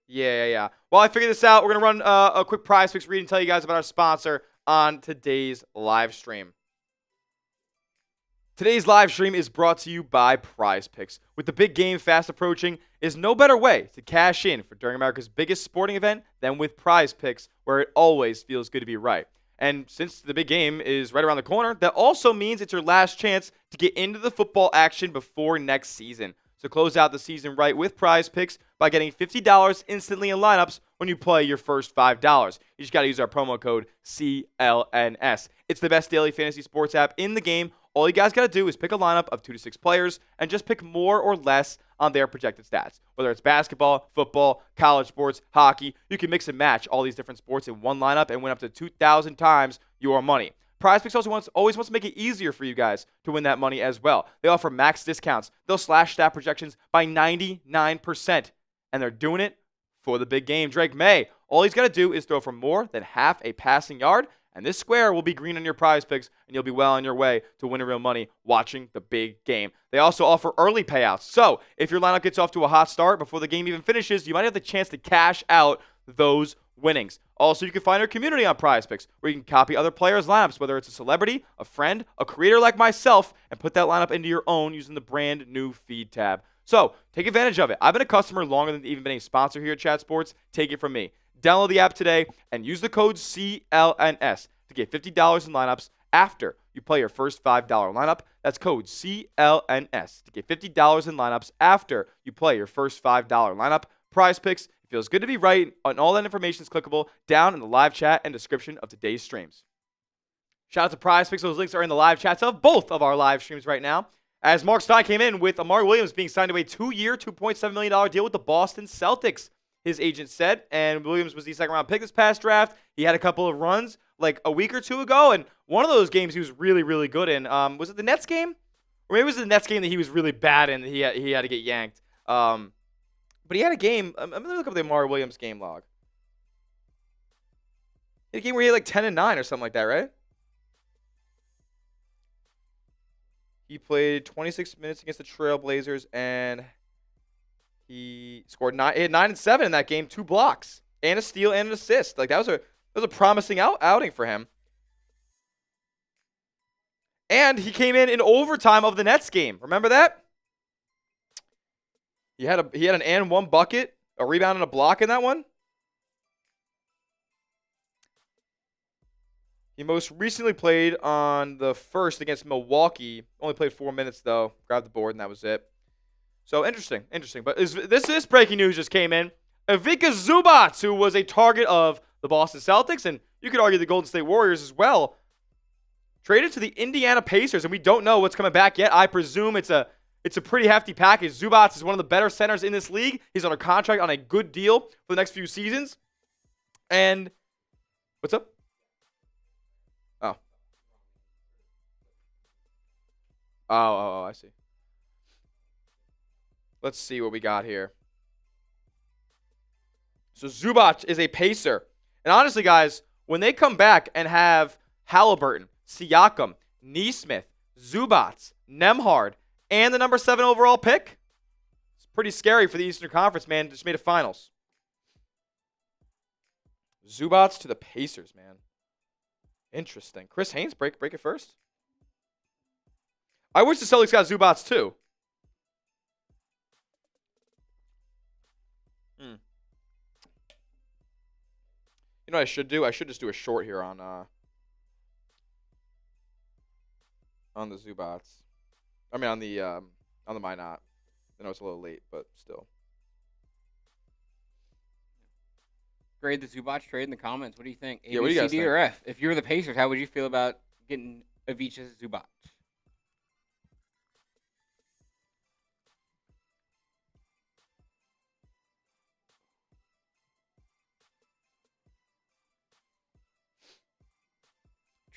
Yeah. Well, I figured this out. We're going to run a quick prize picks read and tell you guys about our sponsor on today's live stream. Today's live stream is brought to you by Prize Picks. With the big game fast approaching, is no better way to cash in for during America's biggest sporting event than with Prize Picks, where it always feels good to be right. And since the big game is right around the corner, that also means it's your last chance to get into the football action before next season. So close out the season right with Prize Picks by getting $50 instantly in lineups when you play your first $5. You just got to use our promo code CLNS. It's the best daily fantasy sports app in the game. All you guys got to do is pick a lineup of 2 to 6 players and just pick more or less on their projected stats. Whether it's basketball, football, college sports, hockey, you can mix and match all these different sports in one lineup and win up to 2,000 times your money. PrizePicks always wants to make it easier for you guys to win that money as well. They offer max discounts. They'll slash stat projections by 99%, and they're doing it for the big game. Drake May, all he's got to do is throw for more than half a passing yard, and this square will be green on your Prize Picks, and you'll be well on your way to winning real money watching the big game. They also offer early payouts. So if your lineup gets off to a hot start before the game even finishes, you might have the chance to cash out those winnings. Also, you can find our community on Prize Picks, where you can copy other players' lineups, whether it's a celebrity, a friend, a creator like myself, and put that lineup into your own using the brand new feed tab. So take advantage of it. I've been a customer longer than even been a sponsor here at Chat Sports. Take it from me. Download the app today and use the code CLNS to get $50 in lineups after you play your first $5 lineup. That's code CLNS to get $50 in lineups after you play your first $5 lineup. Prize Picks, it feels good to be right, and all that information is clickable down in the live chat and description of today's streams. Shout out to Prize Picks. Those links are in the live chats of both of our live streams right now. As Mark Stein came in with Amari Williams being signed to a 2-year, $2.7 million deal with the Boston Celtics, his agent said. And Williams was the second-round pick this past draft. He had a couple of runs like a week or two ago, and one of those games he was really, really good in. Was it the Nets game? Or maybe it was the Nets game that he was really bad in that he had to get yanked. But he had a game. I'm going to look up the Amari Williams game log. He had a game where he had like 10 and 9 or something like that, right? He played 26 minutes against the Trailblazers, and he scored 9. He had 9 and 7 in that game, 2 blocks, and a steal and an assist. Like that was a promising outing for him. And he came in overtime of the Nets game. Remember that? He had an and 1 bucket, a rebound, and a block in that one. He most recently played on the first against Milwaukee. Only played 4 minutes, though. Grabbed the board, and that was it. So, interesting. But this breaking news just came in. Ivica Zubac, who was a target of the Boston Celtics, and you could argue the Golden State Warriors as well, traded to the Indiana Pacers, and we don't know what's coming back yet. I presume it's a pretty hefty package. Zubac is one of the better centers in this league. He's under contract on a good deal for the next few seasons. And what's up? Oh, I see. Let's see what we got here. So Zubac is a Pacer. And honestly, guys, when they come back and have Halliburton, Siakam, Nesmith, Zubac, Nembhard, and the number 7 overall pick, it's pretty scary for the Eastern Conference, man. Just made a finals. Zubac to the Pacers, man. Interesting. Chris Haynes, break it first. I wish the Celtics got Zubac too. You know what I should do? I should just do a short here on the Zubac. I mean on the Minott. I know it's a little late, but still. Grade the Zubac trade in the comments. What do you think? A, Yeah, what do B, you guys C, D, think? or F? If you were the Pacers, how would you feel about getting Ivica Zubac?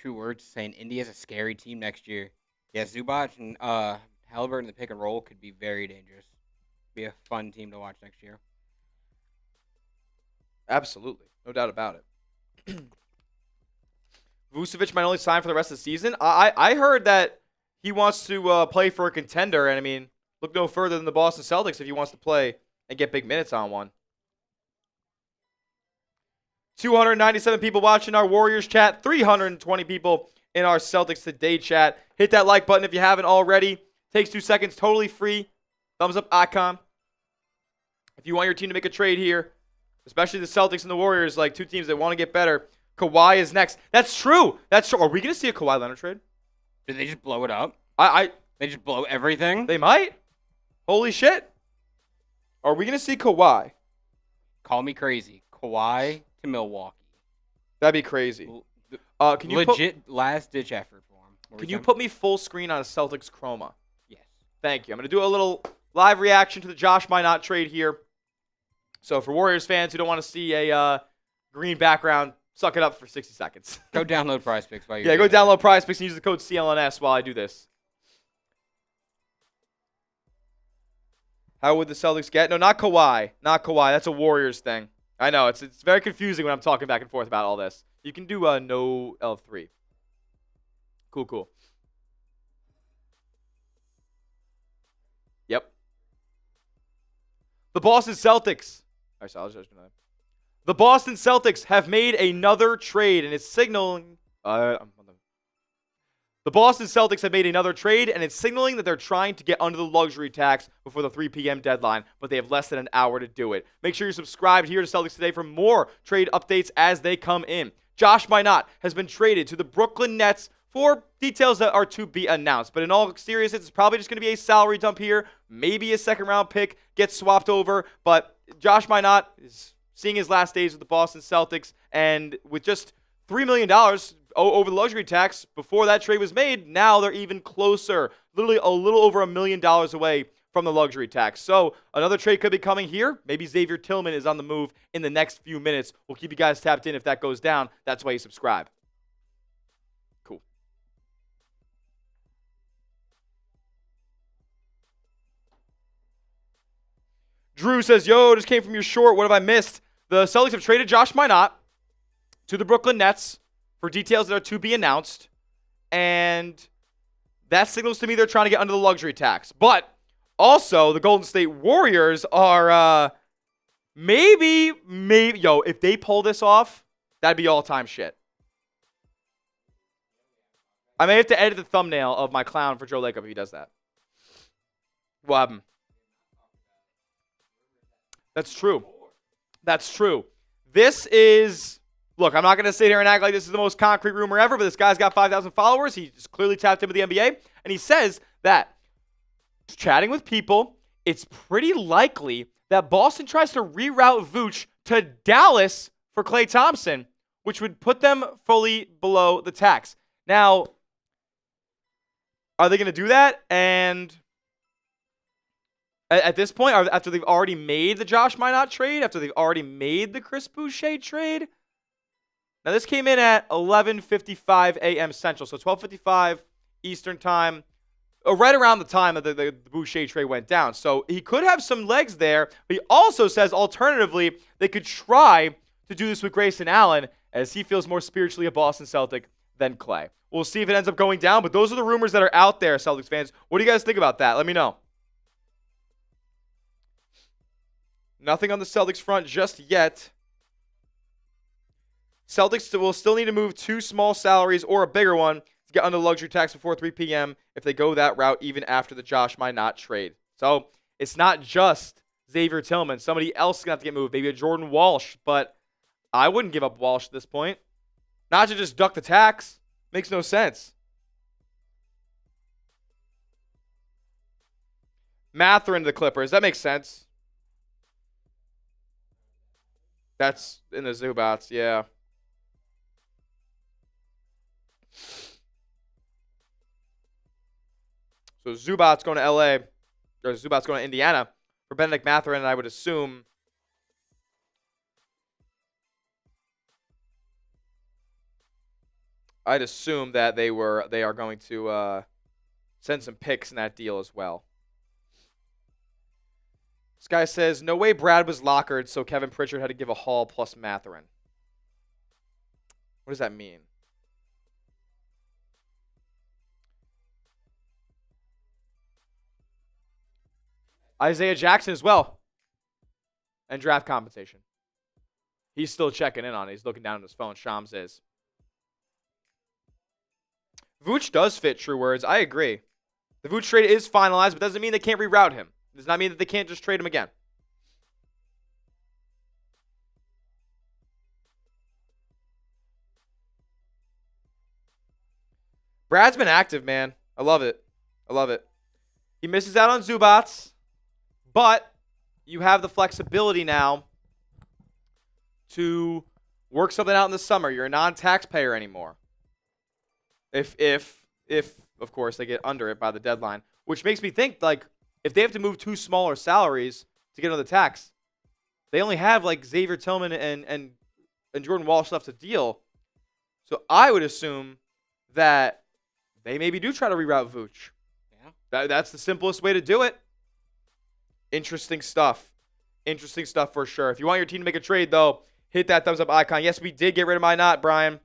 True words saying India's a scary team next year. Yeah, Zubac and Halliburton in the pick and roll could be very dangerous. Be a fun team to watch next year. Absolutely. No doubt about it. Vucevic might only sign for the rest of the season. I heard that he wants to play for a contender, and I mean, look no further than the Boston Celtics if he wants to play and get big minutes on one. 297 people watching our Warriors chat, 320 people in our Celtics Today chat. Hit that like button if you haven't already. Takes 2 seconds, totally free. Thumbs up icon. If you want your team to make a trade here, especially the Celtics and the Warriors, like two teams that want to get better, Kawhi is next. That's true. Are we going to see a Kawhi Leonard trade? Did they just blow it up? They just blow everything? They might. Holy shit. Are we going to see Kawhi? Call me crazy. Kawhi to Milwaukee. That'd be crazy. Can you legit last-ditch effort for him. Can you put me full screen on a Celtics chroma? Yes. Thank you. I'm going to do a little live reaction to the Josh Minott trade here. So for Warriors fans who don't want to see a green background, suck it up for 60 seconds. Go download Prize Picks while you're Yeah, go download Prize Picks and use the code CLNS while I do this. How would the Celtics get? No, not Kawhi. Not Kawhi. That's a Warriors thing. I know. It's very confusing when I'm talking back and forth about all this. You can do no L3. Cool. Yep. The Boston Celtics. The Boston Celtics have made another trade, and it's signaling. The Boston Celtics have made another trade, and it's signaling that they're trying to get under the luxury tax before the 3 p.m. deadline, but they have less than an hour to do it. Make sure you're subscribed here to Celtics Today for more trade updates as they come in. Josh Minott has been traded to the Brooklyn Nets for details that are to be announced. But in all seriousness, it's probably just going to be a salary dump here. Maybe a second-round pick gets swapped over, but Josh Minott is seeing his last days with the Boston Celtics, and with just $3 million over the luxury tax before that trade was made. Now they're even closer, literally a little over $1 million away from the luxury tax. So another trade could be coming here. Maybe Xavier Tillman is on the move in the next few minutes. We'll keep you guys tapped in if that goes down. That's why you subscribe. Cool. Drew says, yo, just came from your short. What have I missed? The Celtics have traded Josh Minott to the Brooklyn Nets for details that are to be announced. And that signals to me they're trying to get under the luxury tax. But also, the Golden State Warriors are maybe, if they pull this off, that'd be all-time shit. I may have to edit the thumbnail of my clown for Joe Lacob if he does that. What happened? That's true. That's true. This is, look, I'm not going to sit here and act like this is the most concrete rumor ever, but this guy's got 5,000 followers. He's clearly tapped into the NBA, and he says that chatting with people, it's pretty likely that Boston tries to reroute Vooch to Dallas for Klay Thompson, which would put them fully below the tax. Now, are they going to do that? And at this point, after they've already made the Josh Minott trade, after they've already made the Chris Boucher trade, now this came in at 11:55 a.m. Central, so 12:55 Eastern time, right around the time that the Boucher trade went down. So he could have some legs there, but he also says, alternatively, they could try to do this with Grayson Allen, as he feels more spiritually a Boston Celtic than Klay. We'll see if it ends up going down, but those are the rumors that are out there, Celtics fans. What do you guys think about that? Let me know. Nothing on the Celtics front just yet. Celtics will still need to move 2 small salaries or a bigger one to get under the luxury tax before 3 p.m. if they go that route even after the Josh Minott trade. So it's not just Xavier Tillman. Somebody else is going to have to get moved. Maybe a Jordan Walsh, but I wouldn't give up Walsh at this point. Not to just duck the tax. Makes no sense. Mathurin to the Clippers. That makes sense. That's in the Zubats, yeah. So Zubac's going to LA, or Zubac's going to Indiana for Benedict Mathurin, and I would assume that they are going to send some picks in that deal as well. This guy says, no way Brad was lockered, so Kevin Pritchard had to give a haul plus Mathurin. What does that mean? Isaiah Jackson as well. And draft compensation. He's still checking in on it. He's looking down at his phone. Shams is. Vooch does fit True Words. I agree. The Vooch trade is finalized, but doesn't mean they can't reroute him. Does not mean that they can't just trade him again. Brad's been active, man. I love it. I love it. He misses out on Zubats, but you have the flexibility now to work something out in the summer. You're a non-taxpayer anymore. If of course they get under it by the deadline, which makes me think, like, if they have to move 2 smaller salaries to get under the tax, they only have like Xavier Tillman and Jordan Walsh left to deal. So I would assume that they maybe do try to reroute Vooch. Yeah. That's the simplest way to do it. Interesting stuff. Interesting stuff for sure. If you want your team to make a trade, though, hit that thumbs up icon. Yes, we did get rid of Minott, Brian.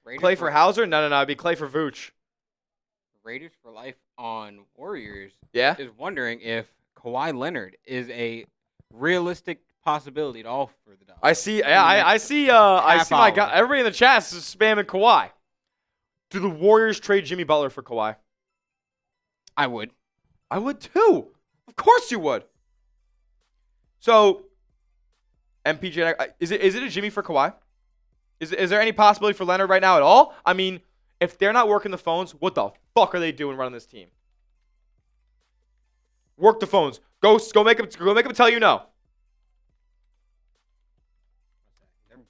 Raiders Klay for Hauser? No. It'd be Klay for Vooch. Raiders for life on Warriors. Yeah. Is wondering if Kawhi Leonard is a realistic possibility at all for the Dodgers. I see. Yeah, I see my guy. Everybody in the chat is spamming Kawhi. Do the Warriors trade Jimmy Butler for Kawhi? I would. I would too. Of course you would. So, MPJ, is it a Jimmy for Kawhi? Is there any possibility for Leonard right now at all? I mean, if they're not working the phones, what the fuck are they doing running this team? Work the phones. Go make them tell you no.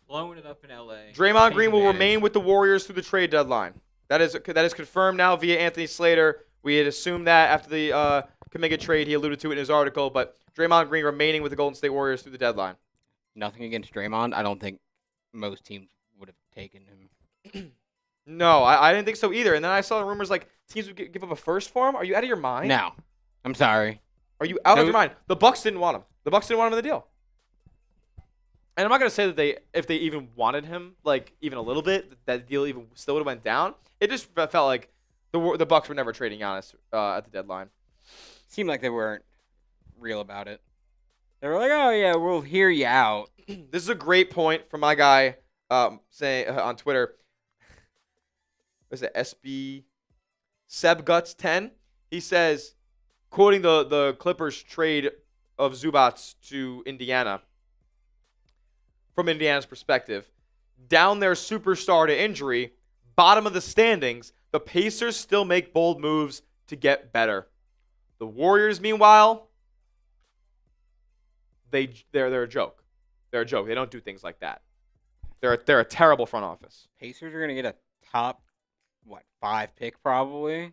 Blowing it up in LA. Draymond Green will remain with the Warriors through the trade deadline. That is confirmed now via Anthony Slater. We had assumed that after the Kuminga trade, he alluded to it in his article, but Draymond Green remaining with the Golden State Warriors through the deadline. Nothing against Draymond. I don't think most teams would have taken him. No, I didn't think so either. And then I saw rumors like teams would give up a first for him. Are you out of your mind? No. I'm sorry. Are you out of your mind? The Bucks didn't want him. The Bucks didn't want him in the deal. And I'm not going to say that if they even wanted him, like even a little bit, that deal even still would have went down. It just felt like the Bucks were never trading Giannis at the deadline. Seemed like they weren't real about it. They were like, "Oh yeah, we'll hear you out." This is a great point from my guy saying on Twitter. Was it SB SebGuts10? He says, quoting the Clippers trade of Zubac to Indiana. From Indiana's perspective, down their superstar to injury, bottom of the standings, the Pacers still make bold moves to get better. The Warriors, meanwhile, they're a joke. They're a joke. They don't do things like that. They're a terrible front office. Pacers are gonna get a top 5 pick probably.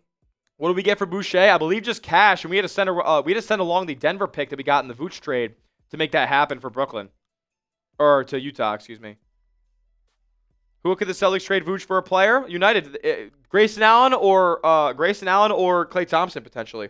What do we get for Boucher? I believe just cash, and we had to send along the Denver pick that we got in the Vooch trade to make that happen for Brooklyn. Or to Utah, excuse me. Who could the Celtics trade Vooch for a player? United, Grayson Allen or Klay Thompson potentially.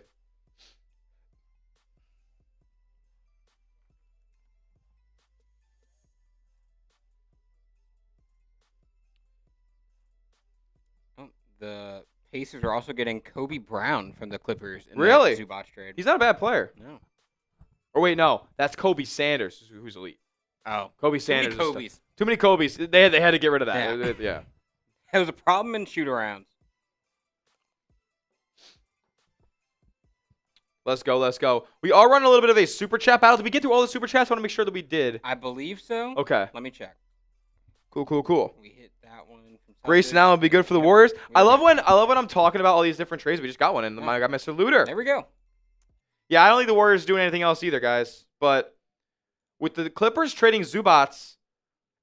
Oh, the Pacers are also getting Kobe Brown from the Clippers in Really? the Zubac trade. He's not a bad player. No. Or wait, no, that's Kobe Sanders, who's elite. Oh, Kobe Sanders. Too many Kobe's. They had to get rid of that. Yeah. It was a problem in shoot-arounds. Let's go. We are running a little bit of a super chat battle. Did we get through all the super chats? I want to make sure that we did. I believe so. Okay. Let me check. Cool. We hit that one from Grayson Allen would be good for the Warriors. I love when I'm talking about all these different trades. We just got one, and I got Mr. Luter. There we go. Yeah, I don't think the Warriors are doing anything else either, guys. But with the Clippers trading Zubac,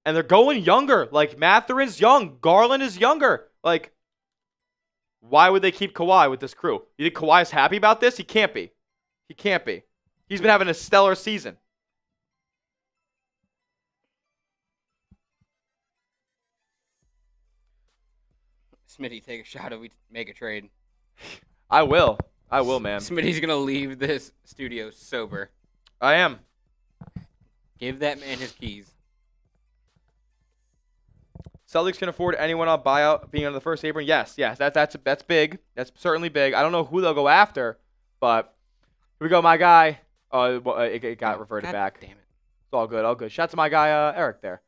and they're going younger. Like, Matherin's young. Garland is younger. Like, why would they keep Kawhi with this crew? You think Kawhi's happy about this? He can't be. He's been having a stellar season. Smitty, take a shot if we make a trade. I will, man. Smitty's going to leave this studio sober. I am. Give that man his keys. Celtics can afford anyone on buyout being on the first apron. Yes, that's big. That's certainly big. I don't know who they'll go after, but here we go, my guy. It got reverted back. Damn it. It's all good. Shout out to my guy Eric there.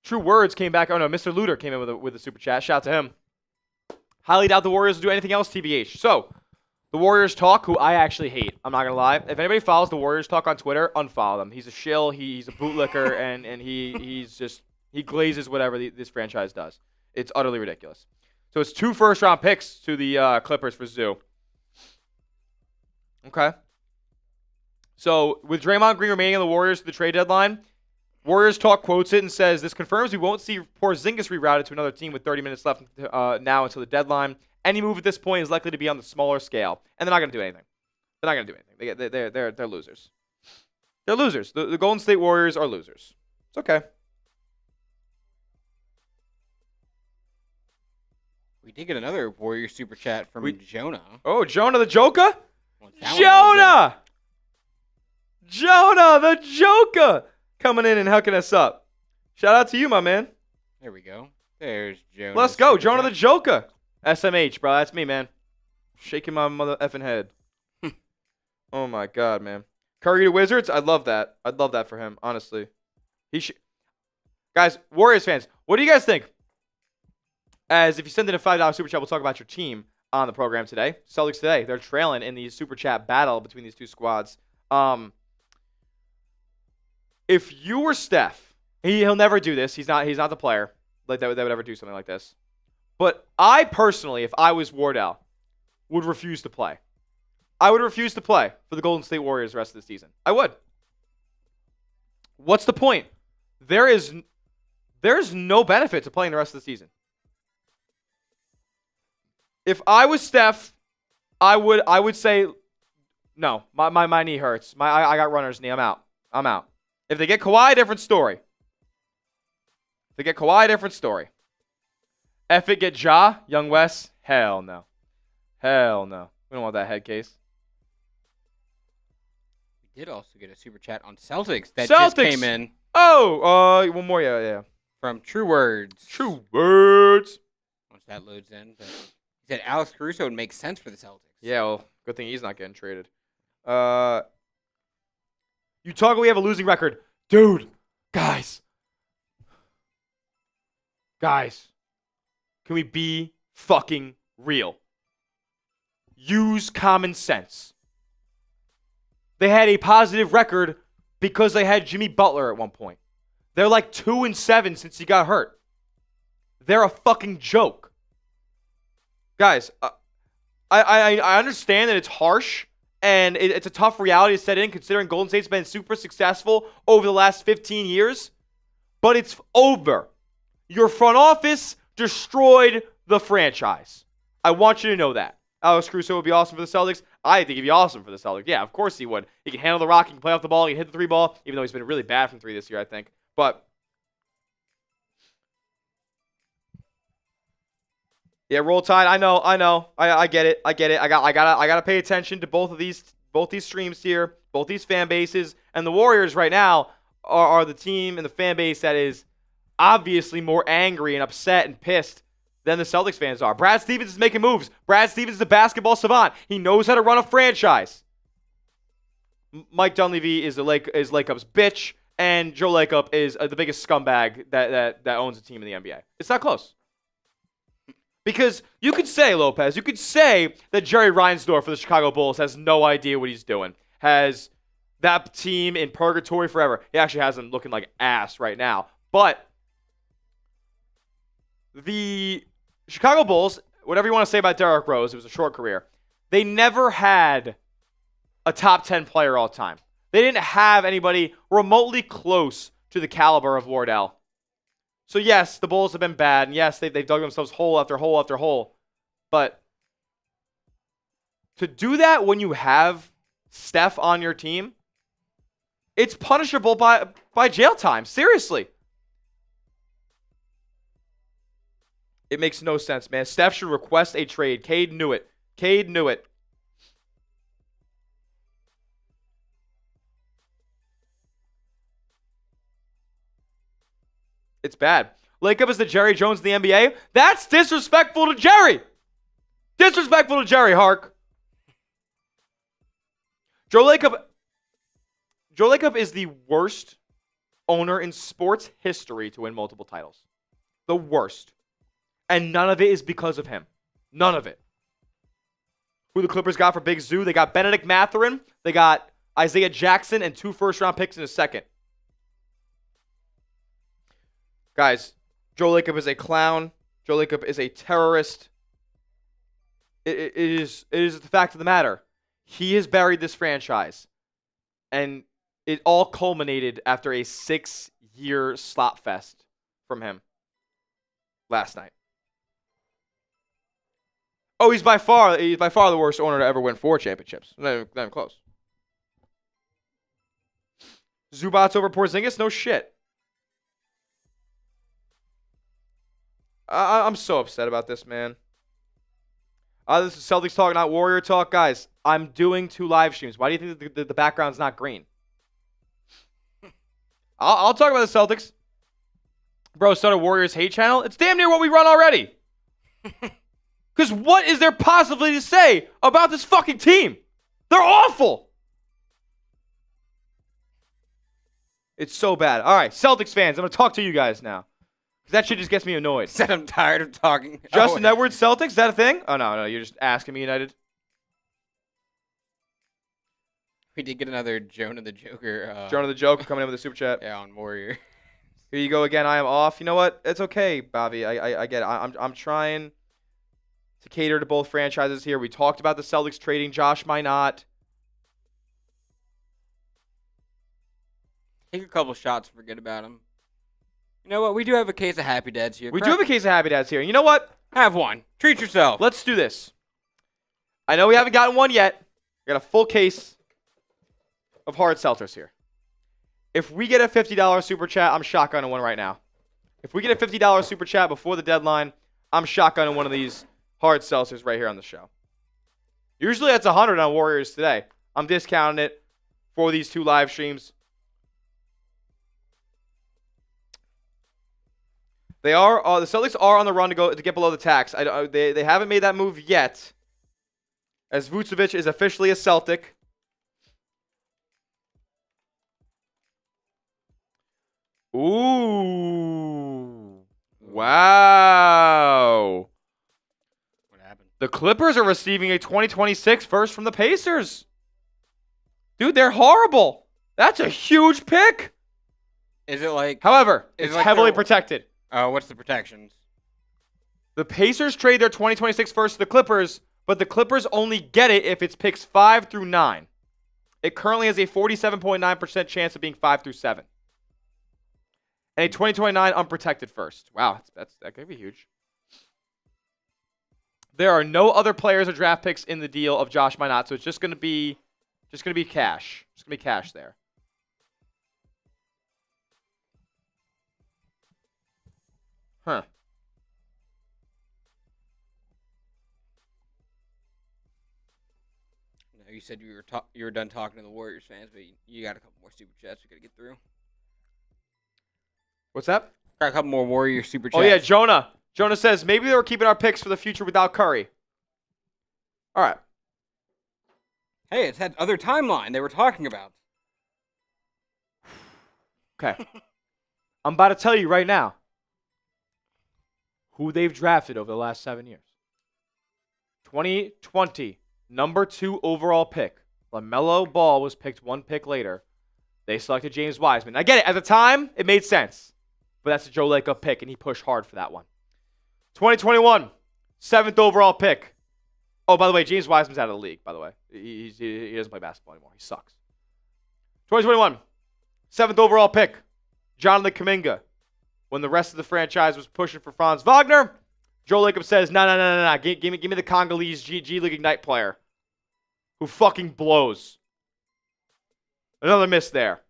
True Words came back. Oh no, Mr. Luter came in with a super chat. Shout out to him. Highly doubt the Warriors will do anything else, TBH. So, the Warriors talk, who I actually hate. I'm not gonna lie. If anybody follows the Warriors talk on Twitter, unfollow them. He's a shill. He's a bootlicker, and he glazes whatever this franchise does. It's utterly ridiculous. So it's 2 first-round picks to the Clippers for Zoo. Okay. So with Draymond Green remaining on the Warriors to the trade deadline, Warriors Talk quotes it and says, "This confirms we won't see Porzingis rerouted to another team with 30 minutes left now until the deadline. Any move at this point is likely to be on the smaller scale, and they're not going to do anything. They're losers. They're losers. The Golden State Warriors are losers. It's okay." We did get another Warrior super chat from Jonah. Oh, Jonah the Joker? Jonah the Joker coming in and hooking us up. Shout out to you, my man. There we go. There's Jonah. Let's go. Jonah the Joker. SMH, bro. That's me, man. Shaking my mother effing head. Oh, my God, man. Curry to Wizards? I'd love that. I'd love that for him, honestly. Guys, Warriors fans, what do you guys think? As if you send in a $5 super chat, we'll talk about your team on the program today. Celtics Today. They're trailing in the super chat battle between these two squads. If you were Steph, he'll never do this. He's not the player that would ever do something like this. But I personally, if I was Wardell, would refuse to play. I would refuse to play for the Golden State Warriors the rest of the season. I would. What's the point? There is there's no benefit to playing the rest of the season. If I was Steph, I would say no. My knee hurts. I got runner's knee. I'm out. If they get Kawhi, different story. If it get Ja, Young Wes, hell no. We don't want that head case. We did also get a super chat on Celtics that just came in. Oh, one more, yeah. From True Words. Once that loads in. But he said Alex Caruso would make sense for the Celtics. Yeah, well, good thing he's not getting traded. You talk, we have a losing record. Dude, guys. Can we be fucking real? Use common sense. They had a positive record because they had Jimmy Butler at one point. They're like 2-7 since he got hurt. They're a fucking joke. Guys, I understand that it's harsh and it's a tough reality to set in considering Golden State's been super successful over the last 15 years, but it's over. Your front office destroyed the franchise. I want you to know that. Alex Caruso would be awesome for the Celtics. I think he'd be awesome for the Celtics. Yeah, of course he would. He can handle the rock. He can play off the ball. He can hit the 3 ball, even though he's been really bad from 3 this year, I think. But yeah, roll tide. I know. I get it. I gotta pay attention to both these streams here, both these fan bases, and the Warriors right now are the team and the fan base that is obviously more angry and upset and pissed than the Celtics fans are. Brad Stevens is making moves. Brad Stevens is a basketball savant. He knows how to run a franchise. Mike Dunleavy is Lakeup's bitch, and Joe Lakeup is the biggest scumbag that owns a team in the NBA. It's not close. Because you could say, Lopez, that Jerry Reinsdorf for the Chicago Bulls has no idea what he's doing. Has that team in purgatory forever. He actually has them looking like ass right now. But the Chicago Bulls, whatever you want to say about Derrick Rose, it was a short career. They never had a top 10 player all time. They didn't have anybody remotely close to the caliber of Wardell. So yes, the Bulls have been bad, and yes, they've dug themselves hole after hole after hole. But to do that when you have Steph on your team, it's punishable by jail time. Seriously. It makes no sense, man. Steph should request a trade. Cade knew it. It's bad. Lakeup is the Jerry Jones of the NBA. That's disrespectful to Jerry. Hark. Joe Lakeup is the worst owner in sports history to win multiple titles. The worst. And none of it is because of him. None of it. Who the Clippers got for Big Zoo? They got Benedict Mathurin. They got Isaiah Jackson and 2 first-round picks in a second. Guys, Joe Lakeup is a clown. Joe Lakeup is a terrorist. It is the fact of the matter. He has buried this franchise. And it all culminated after a 6-year slop fest from him last night. Oh, he's by far the worst owner to ever win 4 championships. Not even close. Zubac over Porzingis? No shit. I'm so upset about this, man. This is Celtics talk, not Warrior talk. Guys, I'm doing 2 live streams. Why do you think the background's not green? I'll talk about the Celtics. Bro, start a Warriors hate channel. It's damn near what we run already. Because what is there possibly to say about this fucking team? They're awful. It's so bad. All right, Celtics fans, I'm going to talk to you guys now. Because that shit just gets me annoyed. Said I'm tired of talking. Justin Edwards, Celtics, is that a thing? Oh, no, you're just asking me, United. We did get another Jonah the Joker. Jonah the Joker coming in with a super chat. Yeah, on Warrior. Here you go again. I am off. You know what? It's okay, Bobby. I get it. I'm trying to cater to both franchises here. We talked about the Celtics trading Josh Minott. Take a couple shots, forget about him. You know what? We do have a case of Happy Dads here. We do have a case of Happy Dads here. And you know what? Have one. Treat yourself. Let's do this. I know we haven't gotten one yet. We got a full case of hard seltzers here. If we get a $50 super chat, I'm shotgunning one right now. If we get a $50 super chat before the deadline, I'm shotgunning one of these hard seltzers right here on the show. Usually that's 100 on Warriors Today. I'm discounting it for these 2 live streams. The Celtics are on the run to get below the tax. They haven't made that move yet, as Vucevic is officially a Celtic. Ooh. Wow. What happened? The Clippers are receiving a 2026 first from the Pacers. Dude, they're horrible. That's a huge pick. Is it like... However, Is it's it like heavily they're- protected. What's the protections? The Pacers trade their 2026 first to the Clippers, but the Clippers only get it if it's picks 5 through 9. It currently has a 47.9% chance of being 5 through 7. And a 2029 unprotected first. Wow, that could be huge. There are no other players or draft picks in the deal of Josh Minott, so it's just gonna be cash. Just gonna be cash there. Huh. No, you said you were done talking to the Warriors fans, but you got a couple more super chats we gotta get through. What's that? Got a couple more Warrior super chats. Oh yeah, Jonah. Jonah says maybe they were keeping our picks for the future without Curry. All right. Hey, it's that other timeline they were talking about. Okay. I'm about to tell you right now who they've drafted over the last 7 years. 2020, number 2 overall pick. LaMelo Ball was picked 1 pick later. They selected James Wiseman. I get it. At the time, it made sense. But that's a Joe Lacob pick, and he pushed hard for that one. 2021, 7th overall pick. Oh, by the way, James Wiseman's out of the league, by the way. He doesn't play basketball anymore. He sucks. 2021, 7th overall pick. Jonathan Kuminga. When the rest of the franchise was pushing for Franz Wagner, Joe Lacob says, no. Give me the Congolese G League Ignite player who fucking blows. Another miss there.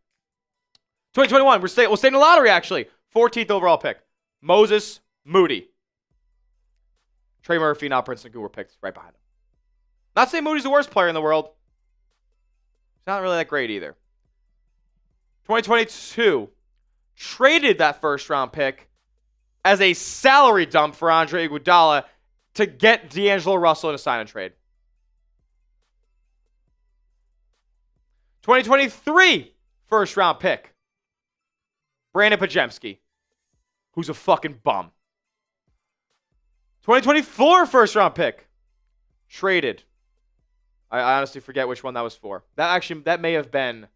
2021, we'll stay in the lottery, actually. 14th overall pick. Moses Moody. Trey Murphy and Prince Nagu were picked right behind him. Not saying Moody's the worst player in the world. He's not really that great either. 2022, traded that first-round pick as a salary dump for Andre Iguodala to get D'Angelo Russell in a sign-and-trade. 2023, first-round pick. Brandon Pajemski, who's a fucking bum. 2024 first-round pick. Traded. I honestly forget which one that was for. That may have been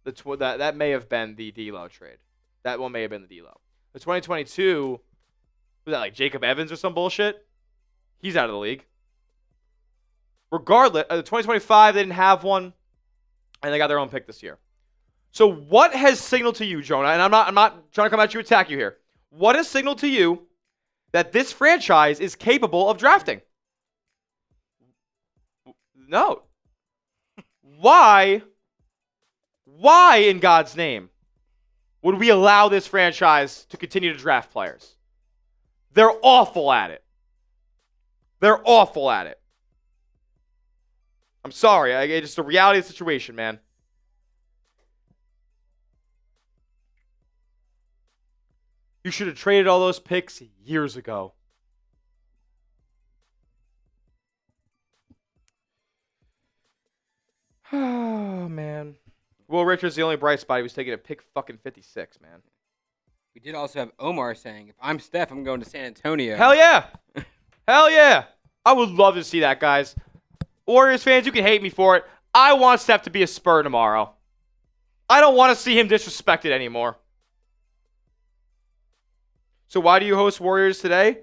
that may have been the D'Lo trade. That one may have been the D'Lo. The 2022, was that like Jacob Evans or some bullshit? He's out of the league. Regardless, the 2025 they didn't have one, and they got their own pick this year. So what has signaled to you, Jonah? And I'm not trying to come at you, attack you here. What has signaled to you that this franchise is capable of drafting? No. Why in God's name would we allow this franchise to continue to draft players? They're awful at it. They're awful at it. I'm sorry. It's just the reality of the situation, man. You should have traded all those picks years ago. Oh, man. Will Richards the only bright spot. He was taking a pick fucking 56, man. We did also have Omar saying, if I'm Steph, I'm going to San Antonio. Hell yeah. Hell yeah. I would love to see that, guys. Warriors fans, you can hate me for it. I want Steph to be a Spur tomorrow. I don't want to see him disrespected anymore. So why do you host Warriors Today?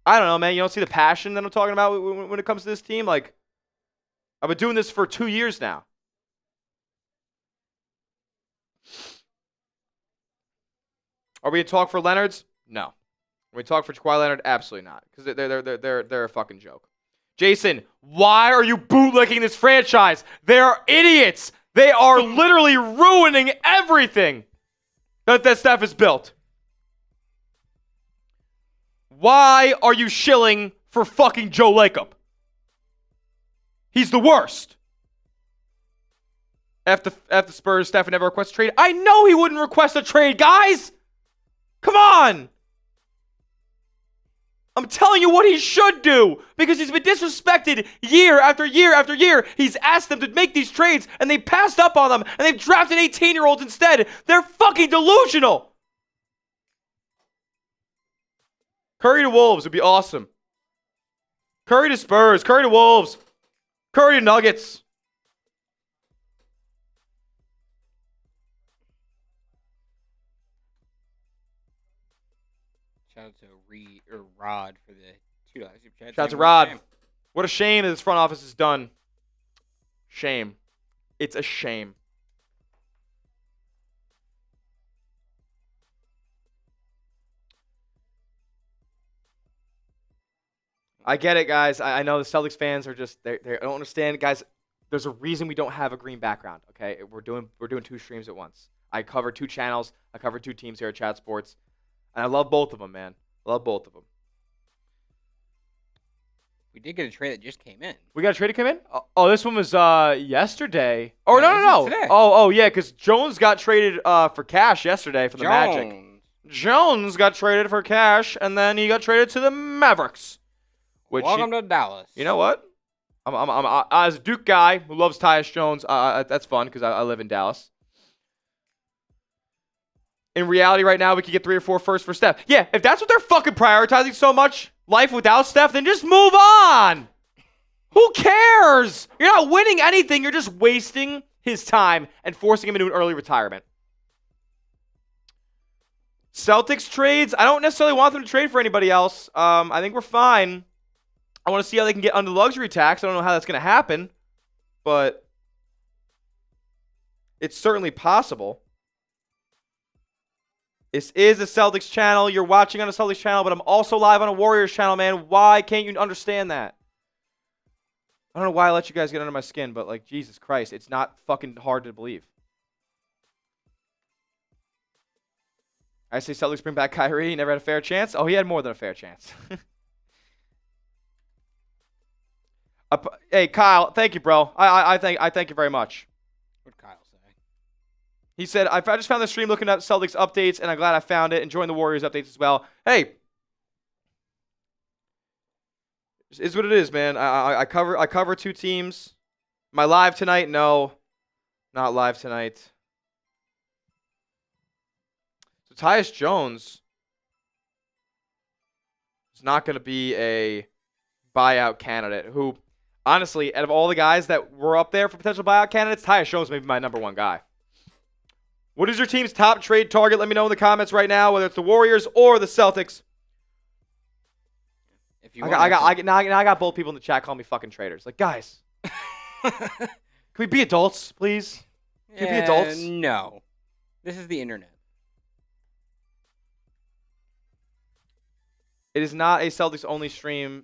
I don't know, man. You don't see the passion that I'm talking about when it comes to this team? Like, I've been doing this for 2 years now. Are we going to talk for Leonard's? No. Are we talk for Kawhi Leonard? Absolutely not. Because they're a fucking joke. Jason, why are you bootlicking this franchise? They're idiots. They are literally ruining everything that Steph has built. Why are you shilling for fucking Joe Lacob? He's the worst. After Spurs, Steph would never request a trade. I know he wouldn't request a trade, guys. Come on. I'm telling you what he should do because he's been disrespected year after year after year. He's asked them to make these trades and they passed up on them and they've drafted 18-year-olds instead. They're fucking delusional. Curry to Wolves would be awesome. Curry to Spurs. Curry to Wolves. Curry to Nuggets. Shout out to Rod for the $2 super chat. Shout out to Rod. What a shame that this front office is done. Shame. It's a shame. I get it, guys. I know the Celtics fans are just they don't understand, guys. There's a reason we don't have a green background. Okay, we're doing 2 streams at once. I cover 2 channels. I cover 2 teams here at Chat Sports, and I love both of them, man. Love both of them. We did get a trade that just came in. We got a trade that came in? Oh, this one was yesterday. Oh, Yeah, no. this is today. Oh, yeah, because Jones got traded for cash yesterday for the Magic. Jones got traded for cash, and then he got traded to the Mavericks. Welcome to Dallas. You know what? I'm as a Duke guy who loves Tyus Jones. That's fun because I live in Dallas. In reality, right now, we could get 3 or 4 firsts for Steph. Yeah, if that's what they're fucking prioritizing so much, life without Steph, then just move on. Who cares? You're not winning anything. You're just wasting his time and forcing him into an early retirement. Celtics trades. I don't necessarily want them to trade for anybody else. I think we're fine. I want to see how they can get under the luxury tax. I don't know how that's going to happen, but it's certainly possible. This is a Celtics channel. You're watching on a Celtics channel, but I'm also live on a Warriors channel, man. Why can't you understand that? I don't know why I let you guys get under my skin, but like, Jesus Christ, it's not fucking hard to believe. I say Celtics bring back Kyrie. He never had a fair chance. Oh, he had more than a fair chance. Hey, Kyle, thank you, bro. I thank you very much. What'd Kyle say? He said, I just found the stream looking at Celtics updates, and I'm glad I found it. Enjoying the Warriors updates as well. Hey, it is what it is, man. I cover 2 teams. Am I live tonight? No, not live tonight. So Tyus Jones is not going to be a buyout candidate who, honestly, out of all the guys that were up there for potential buyout candidates, Tyus Jones may be my number 1 guy. What is your team's top trade target? Let me know in the comments right now, whether it's the Warriors or the Celtics. If you I got both people in the chat calling me fucking traitors. Like, guys, can we be adults, please? Can we be adults? No. This is the internet. It is not a Celtics only stream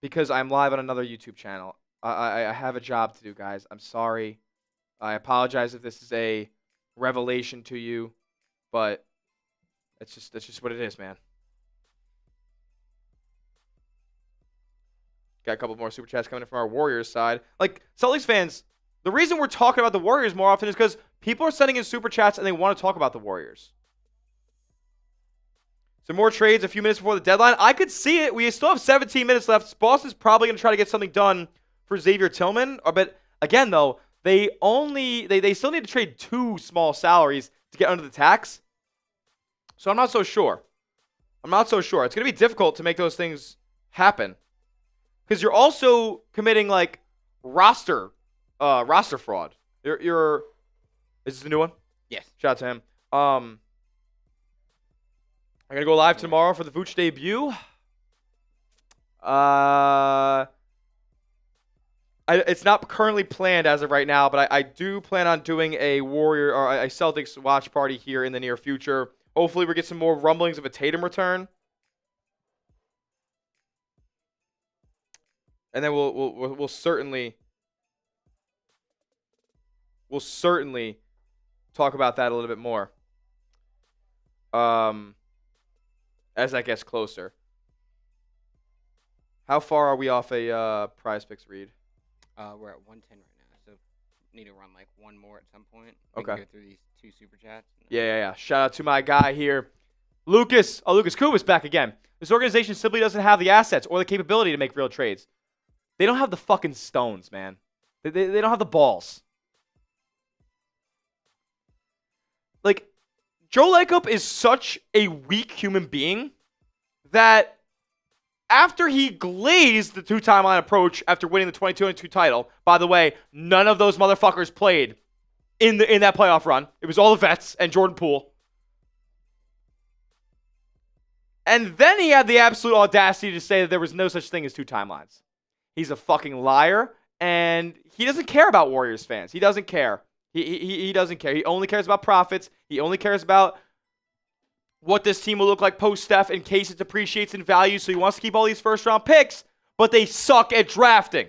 because I'm live on another YouTube channel. I have a job to do, guys. I'm sorry. I apologize if this is a revelation to you, but that's just what it is, man. Got a couple more super chats coming in from our Warriors side. Like, Celtics fans, the reason we're talking about the Warriors more often is because people are sending in super chats and they want to talk about the Warriors. So more trades a few minutes before the deadline. I could see it. We still have 17 minutes left. Boston's probably going to try to get something done for Xavier Tillman. But again, though, they still need to trade 2 small salaries to get under the tax. So I'm not so sure. It's going to be difficult to make those things happen. Because you're also committing like roster fraud. Is this the new one? Yes. Shout out to him. I'm gonna go live tomorrow for the Vucevic debut. It's not currently planned as of right now, but I do plan on doing a Warrior or a Celtics watch party here in the near future. Hopefully we get some more rumblings of a Tatum return. And then we'll certainly talk about that a little bit more. As that gets closer. How far are we off a Prize Picks read? We're at 110 right now, so need to run like one more at some point. Okay. We can go through these 2 super chats. Yeah. Shout out to my guy here, Lucas. Oh, Lucas Kubas back again. This organization simply doesn't have the assets or the capability to make real trades. They don't have the fucking stones, man. They don't have the balls. Like, Joe Lacob is such a weak human being that after he glazed the 2-timeline approach after winning the 22-22 title, by the way, none of those motherfuckers played in that playoff run. It was all the vets and Jordan Poole. And then he had the absolute audacity to say that there was no such thing as 2 timelines. He's a fucking liar, and he doesn't care about Warriors fans. He doesn't care. He doesn't care. He only cares about profits. He only cares about what this team will look like post-Steph in case it depreciates in value. So he wants to keep all these first-round picks, but they suck at drafting.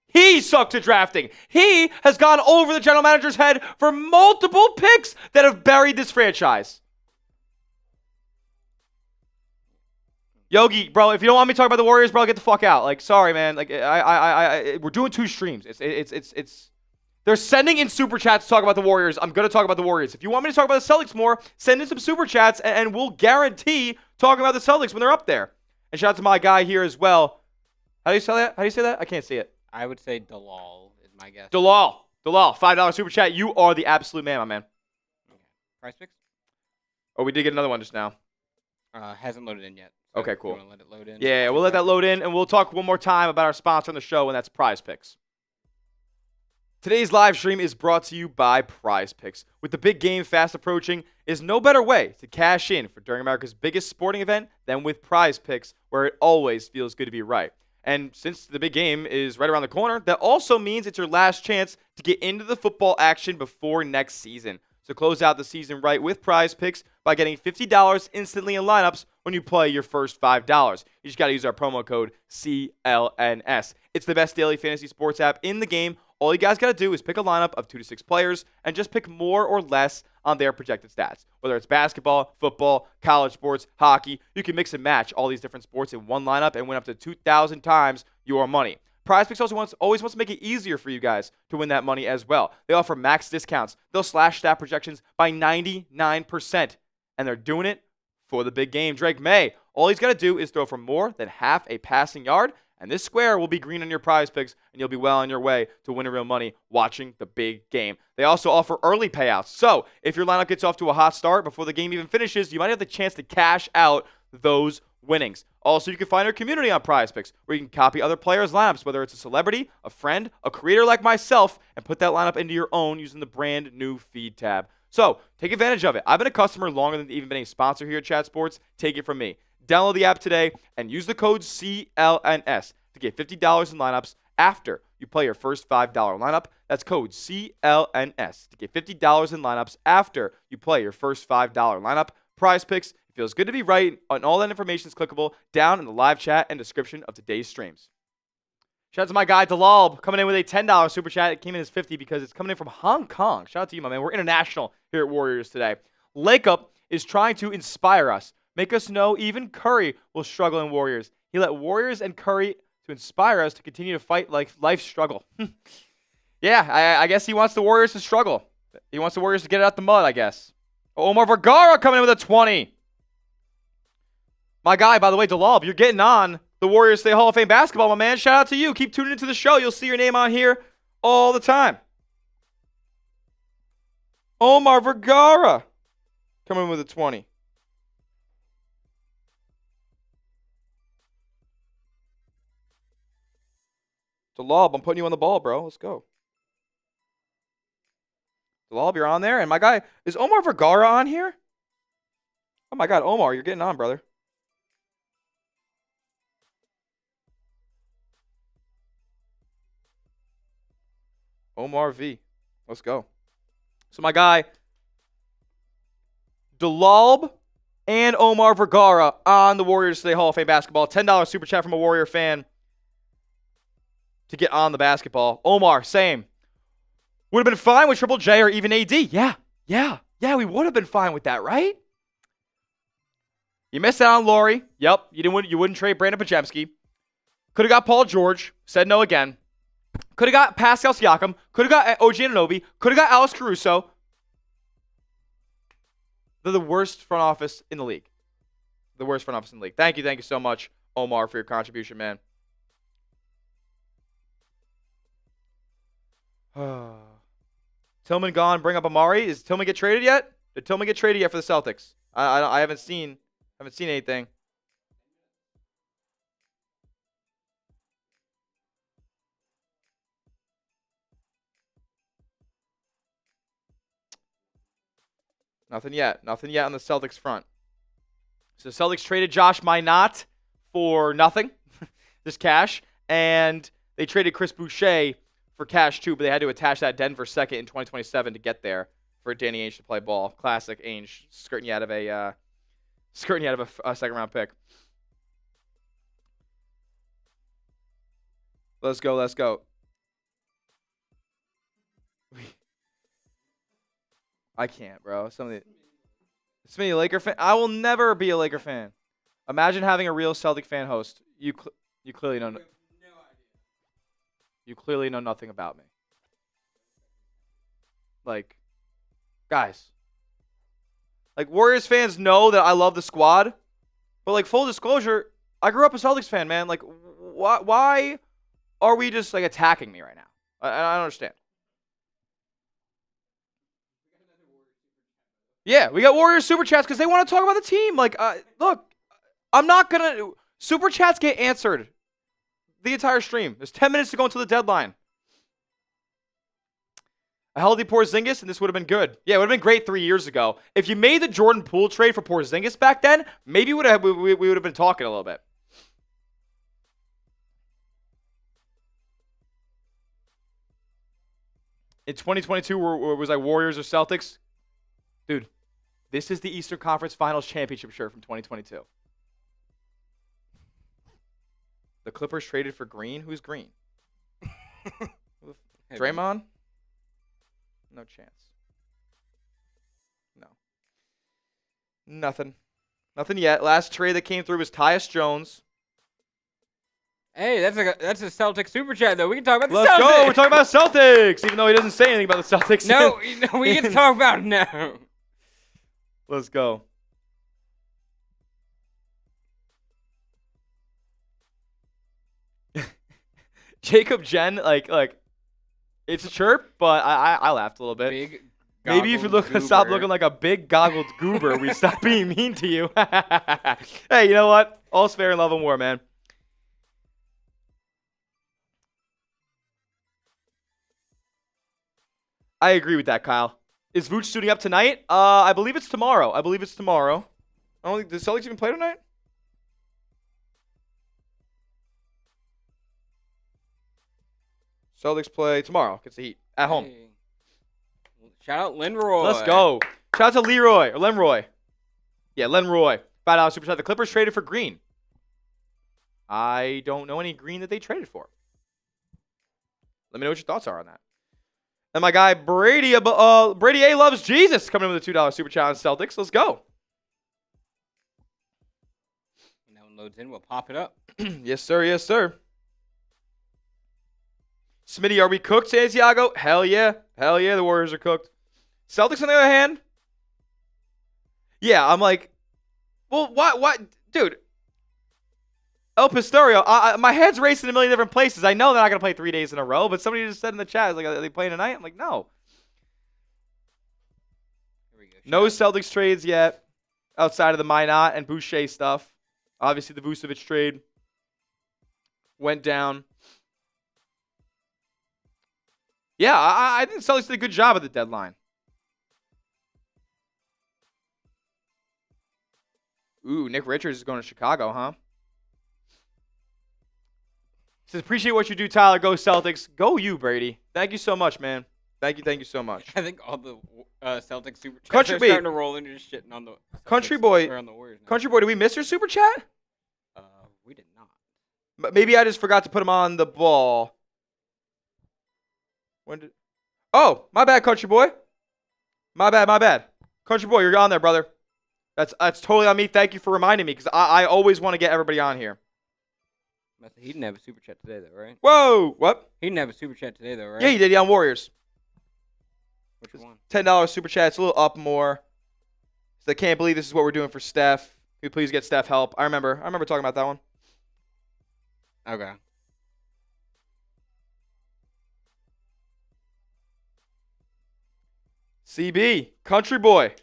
He sucks at drafting. He has gone over the general manager's head for multiple picks that have buried this franchise. Yogi, bro, if you don't want me to talk about the Warriors, bro, get the fuck out. Like, sorry, man. Like, we're doing 2 streams. They're sending in super chats to talk about the Warriors. I'm going to talk about the Warriors. If you want me to talk about the Celtics more, send in some super chats, and we'll guarantee talking about the Celtics when they're up there. And shout out to my guy here as well. How do you say that? I can't see it. I would say Dalal is my guess. Dalal, $5 super chat. You are the absolute man, my man. Okay. Prize Picks? Oh, we did get another one just now. Hasn't loaded in yet. So Okay, cool. You want to let it load in? Yeah, we'll let that load in, and we'll talk one more time about our sponsor on the show, and that's Prize Picks. Today's live stream is brought to you by Prize Picks. With the big game fast approaching, is no better way to cash in for during America's biggest sporting event than with Prize Picks, where it always feels good to be right. And since the big game is right around the corner, that also means it's your last chance to get into the football action before next season. So close out the season right with Prize Picks by getting $50 instantly in lineups when you play your first $5. You just got to use our promo code CLNS. It's the best daily fantasy sports app in the game. All you guys got to do is pick a lineup of 2 to 6 players and just pick more or less on their projected stats. Whether it's basketball, football, college sports, hockey, you can mix and match all these different sports in one lineup and win up to 2,000 times your money. PrizePicks always wants to make it easier for you guys to win that money as well. They offer max discounts. They'll slash stat projections by 99%, and they're doing it for the big game. Drake May, all he's got to do is throw for more than half a passing yard, and this square will be green on your Prize Picks, and you'll be well on your way to winning real money watching the big game. They also offer early payouts. So if your lineup gets off to a hot start before the game even finishes, you might have the chance to cash out those winnings. Also, you can find our community on Prize Picks, where you can copy other players' lineups, whether it's a celebrity, a friend, a creator like myself, and put that lineup into your own using the brand new feed tab. So take advantage of it. I've been a customer longer than even been a sponsor here at Chat Sports. Take it from me. Download the app today and use the code CLNS to get $50 in lineups after you play your first $5 lineup. That's code CLNS to get $50 in lineups after you play your first $5 lineup. Prize Picks, it feels good to be right, and all that information is clickable down in the live chat and description of today's streams. Shout out to my guy Dalal coming in with a $10 super chat. It came in as $50 because it's coming in from Hong Kong. Shout out to you, my man. We're international here at Warriors today. Lakeup is trying to inspire us. Make us know even Curry will struggle in Warriors. He let Warriors and Curry to inspire us to continue to fight like life's struggle. Yeah, I guess he wants the Warriors to struggle. He wants the Warriors to get it out the mud, I guess. Omar Vergara coming in with a 20. My guy, by the way, Dalal, you're getting on the Warriors Stay Hall of Fame basketball, my man. Shout out to you. Keep tuning into the show. You'll see your name on here all the time. Omar Vergara coming in with a 20. Dalal, I'm putting you on the ball, bro. Let's go. Dalal, you're on there. And my guy, is Omar Vergara on here? Oh my God, Omar, you're getting on, brother. Omar V. Let's go. So my guy, Dalal and Omar Vergara on the Warriors Today Hall of Fame basketball. $10 super chat from a Warrior fan to get on the basketball. Omar, same. Would have been fine with Triple J or even AD. Yeah, we would have been fine with that, right? You missed out on Laurie. Yep, you wouldn't trade Brandon Podziemski. Could have got Paul George. Said no again. Could have got Pascal Siakam. Could have got OG Anunoby. Could have got Alex Caruso. They're the worst front office in the league. The worst front office in the league. Thank you so much, Omar, for your contribution, man. Tillman gone. Bring up Amari. Is Tillman get traded yet? Did Tillman get traded yet for the Celtics? I haven't seen anything. Nothing yet. Nothing yet on the Celtics front. So Celtics traded Josh Minott for nothing, just cash, and they traded Chris Boucher for cash too, but they had to attach that Denver second in 2027 to get there for Danny Ainge to play ball. Classic Ainge skirting you out of a second round pick. Let's go. I can't, bro. So many Laker fan. I will never be a Laker fan. Imagine having a real Celtic fan host. You clearly know. You clearly know nothing about me. Like, guys. Like, Warriors fans know that I love the squad, but like, full disclosure, I grew up a Celtics fan, man. Like, why are we just like attacking me right now? I don't understand. Yeah, we got Warriors super chats because they want to talk about the team. Like, look, I'm not gonna super chats get answered the entire stream. There's 10 minutes to go until the deadline. A healthy Porzingis, and this would have been good. Yeah, it would have been great 3 years ago. If you made the Jordan Poole trade for Porzingis back then, maybe we would have been talking a little bit. In 2022, was I Warriors or Celtics? Dude, this is the Eastern Conference Finals championship shirt from 2022. The Clippers traded for Green. Who's Green? Draymond? No chance. No. Nothing yet. Last trade that came through was Tyus Jones. Hey, that's a Celtics super chat though. We can talk about the Celtics. Let's go. We're talking about Celtics, even though he doesn't say anything about the Celtics. No, we can talk about it now. Let's go. Jacob Jen, like, it's a chirp, but I laughed a little bit. Big Maybe if you stop looking like a big goggled goober, we stop being mean to you. Hey, you know what? All's fair in love and war, man. I agree with that, Kyle. Is Vooch suiting up tonight? I believe it's tomorrow. I don't think the Celtics even play tonight. Celtics play tomorrow against the Heat at home. Hey. Shout out Lenroy. Let's go. Shout out to Leroy or Lenroy. Yeah, Lenroy. $5 super chat. The Clippers traded for Green. I don't know any Green that they traded for. Let me know what your thoughts are on that. And my guy Brady A loves Jesus coming in with a $2 super chat on Celtics. Let's go. When that one loads in, we'll pop it up. Yes, sir. Yes, sir. Smitty, are we cooked, Santiago? Hell yeah. Hell yeah, the Warriors are cooked. Celtics, on the other hand? Yeah, I'm like, well, what? Dude, El Pistorio, my head's racing a million different places. I know they're not going to play 3 days in a row, but somebody just said in the chat, like, are they playing tonight? I'm like, no. Here we go. No Celtics trades yet outside of the Minott and Boucher stuff. Obviously, the Vucevic trade went down. Yeah, I think the Celtics did a good job at the deadline. Ooh, Nick Richards is going to Chicago, huh? Says, appreciate what you do, Tyler. Go Celtics. Go you, Brady. Thank you so much, man. Thank you so much. I think all the Celtics super chats Country- are wait. starting to roll into just shitting on the Country Celtics boy- or on the Warriors now. Country boy, did we miss your super chat? We did not. Maybe I just forgot to put him on the ball. Oh, my bad, Country boy. My bad. Country boy, you're on there, brother. That's totally on me. Thank you for reminding me, because I always want to get everybody on here. He didn't have a super chat today, though, right? Whoa, what? He didn't have a super chat today, though, right? Yeah, he did. Yeah, on Warriors. Which one? $10 super chat. It's a little up more. So I can't believe this is what we're doing for Steph. Can we please get Steph help? I remember talking about that one. Okay. CB, Country boy.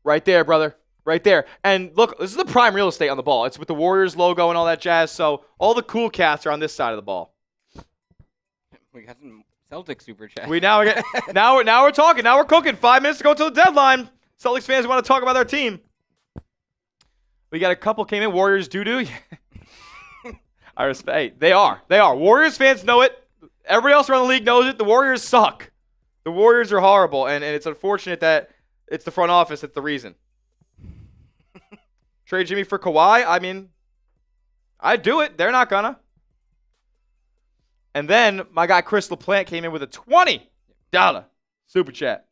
Right there, brother. Right there. And look, this is the prime real estate on the ball. It's with the Warriors logo and all that jazz. So all the cool cats are on this side of the ball. We got some Celtics super chat. Now we're talking. Now we're cooking. 5 minutes to go to the deadline. Celtics fans want to talk about their team. We got a couple came in. Warriors doo-doo. I respect. Hey, they are. Warriors fans know it. Everybody else around the league knows it. The Warriors suck. The Warriors are horrible, and it's unfortunate that it's the front office that's the reason. Trade Jimmy for Kawhi? I mean, I'd do it. They're not gonna. And then my guy Chris LaPlante came in with a $20 super chat.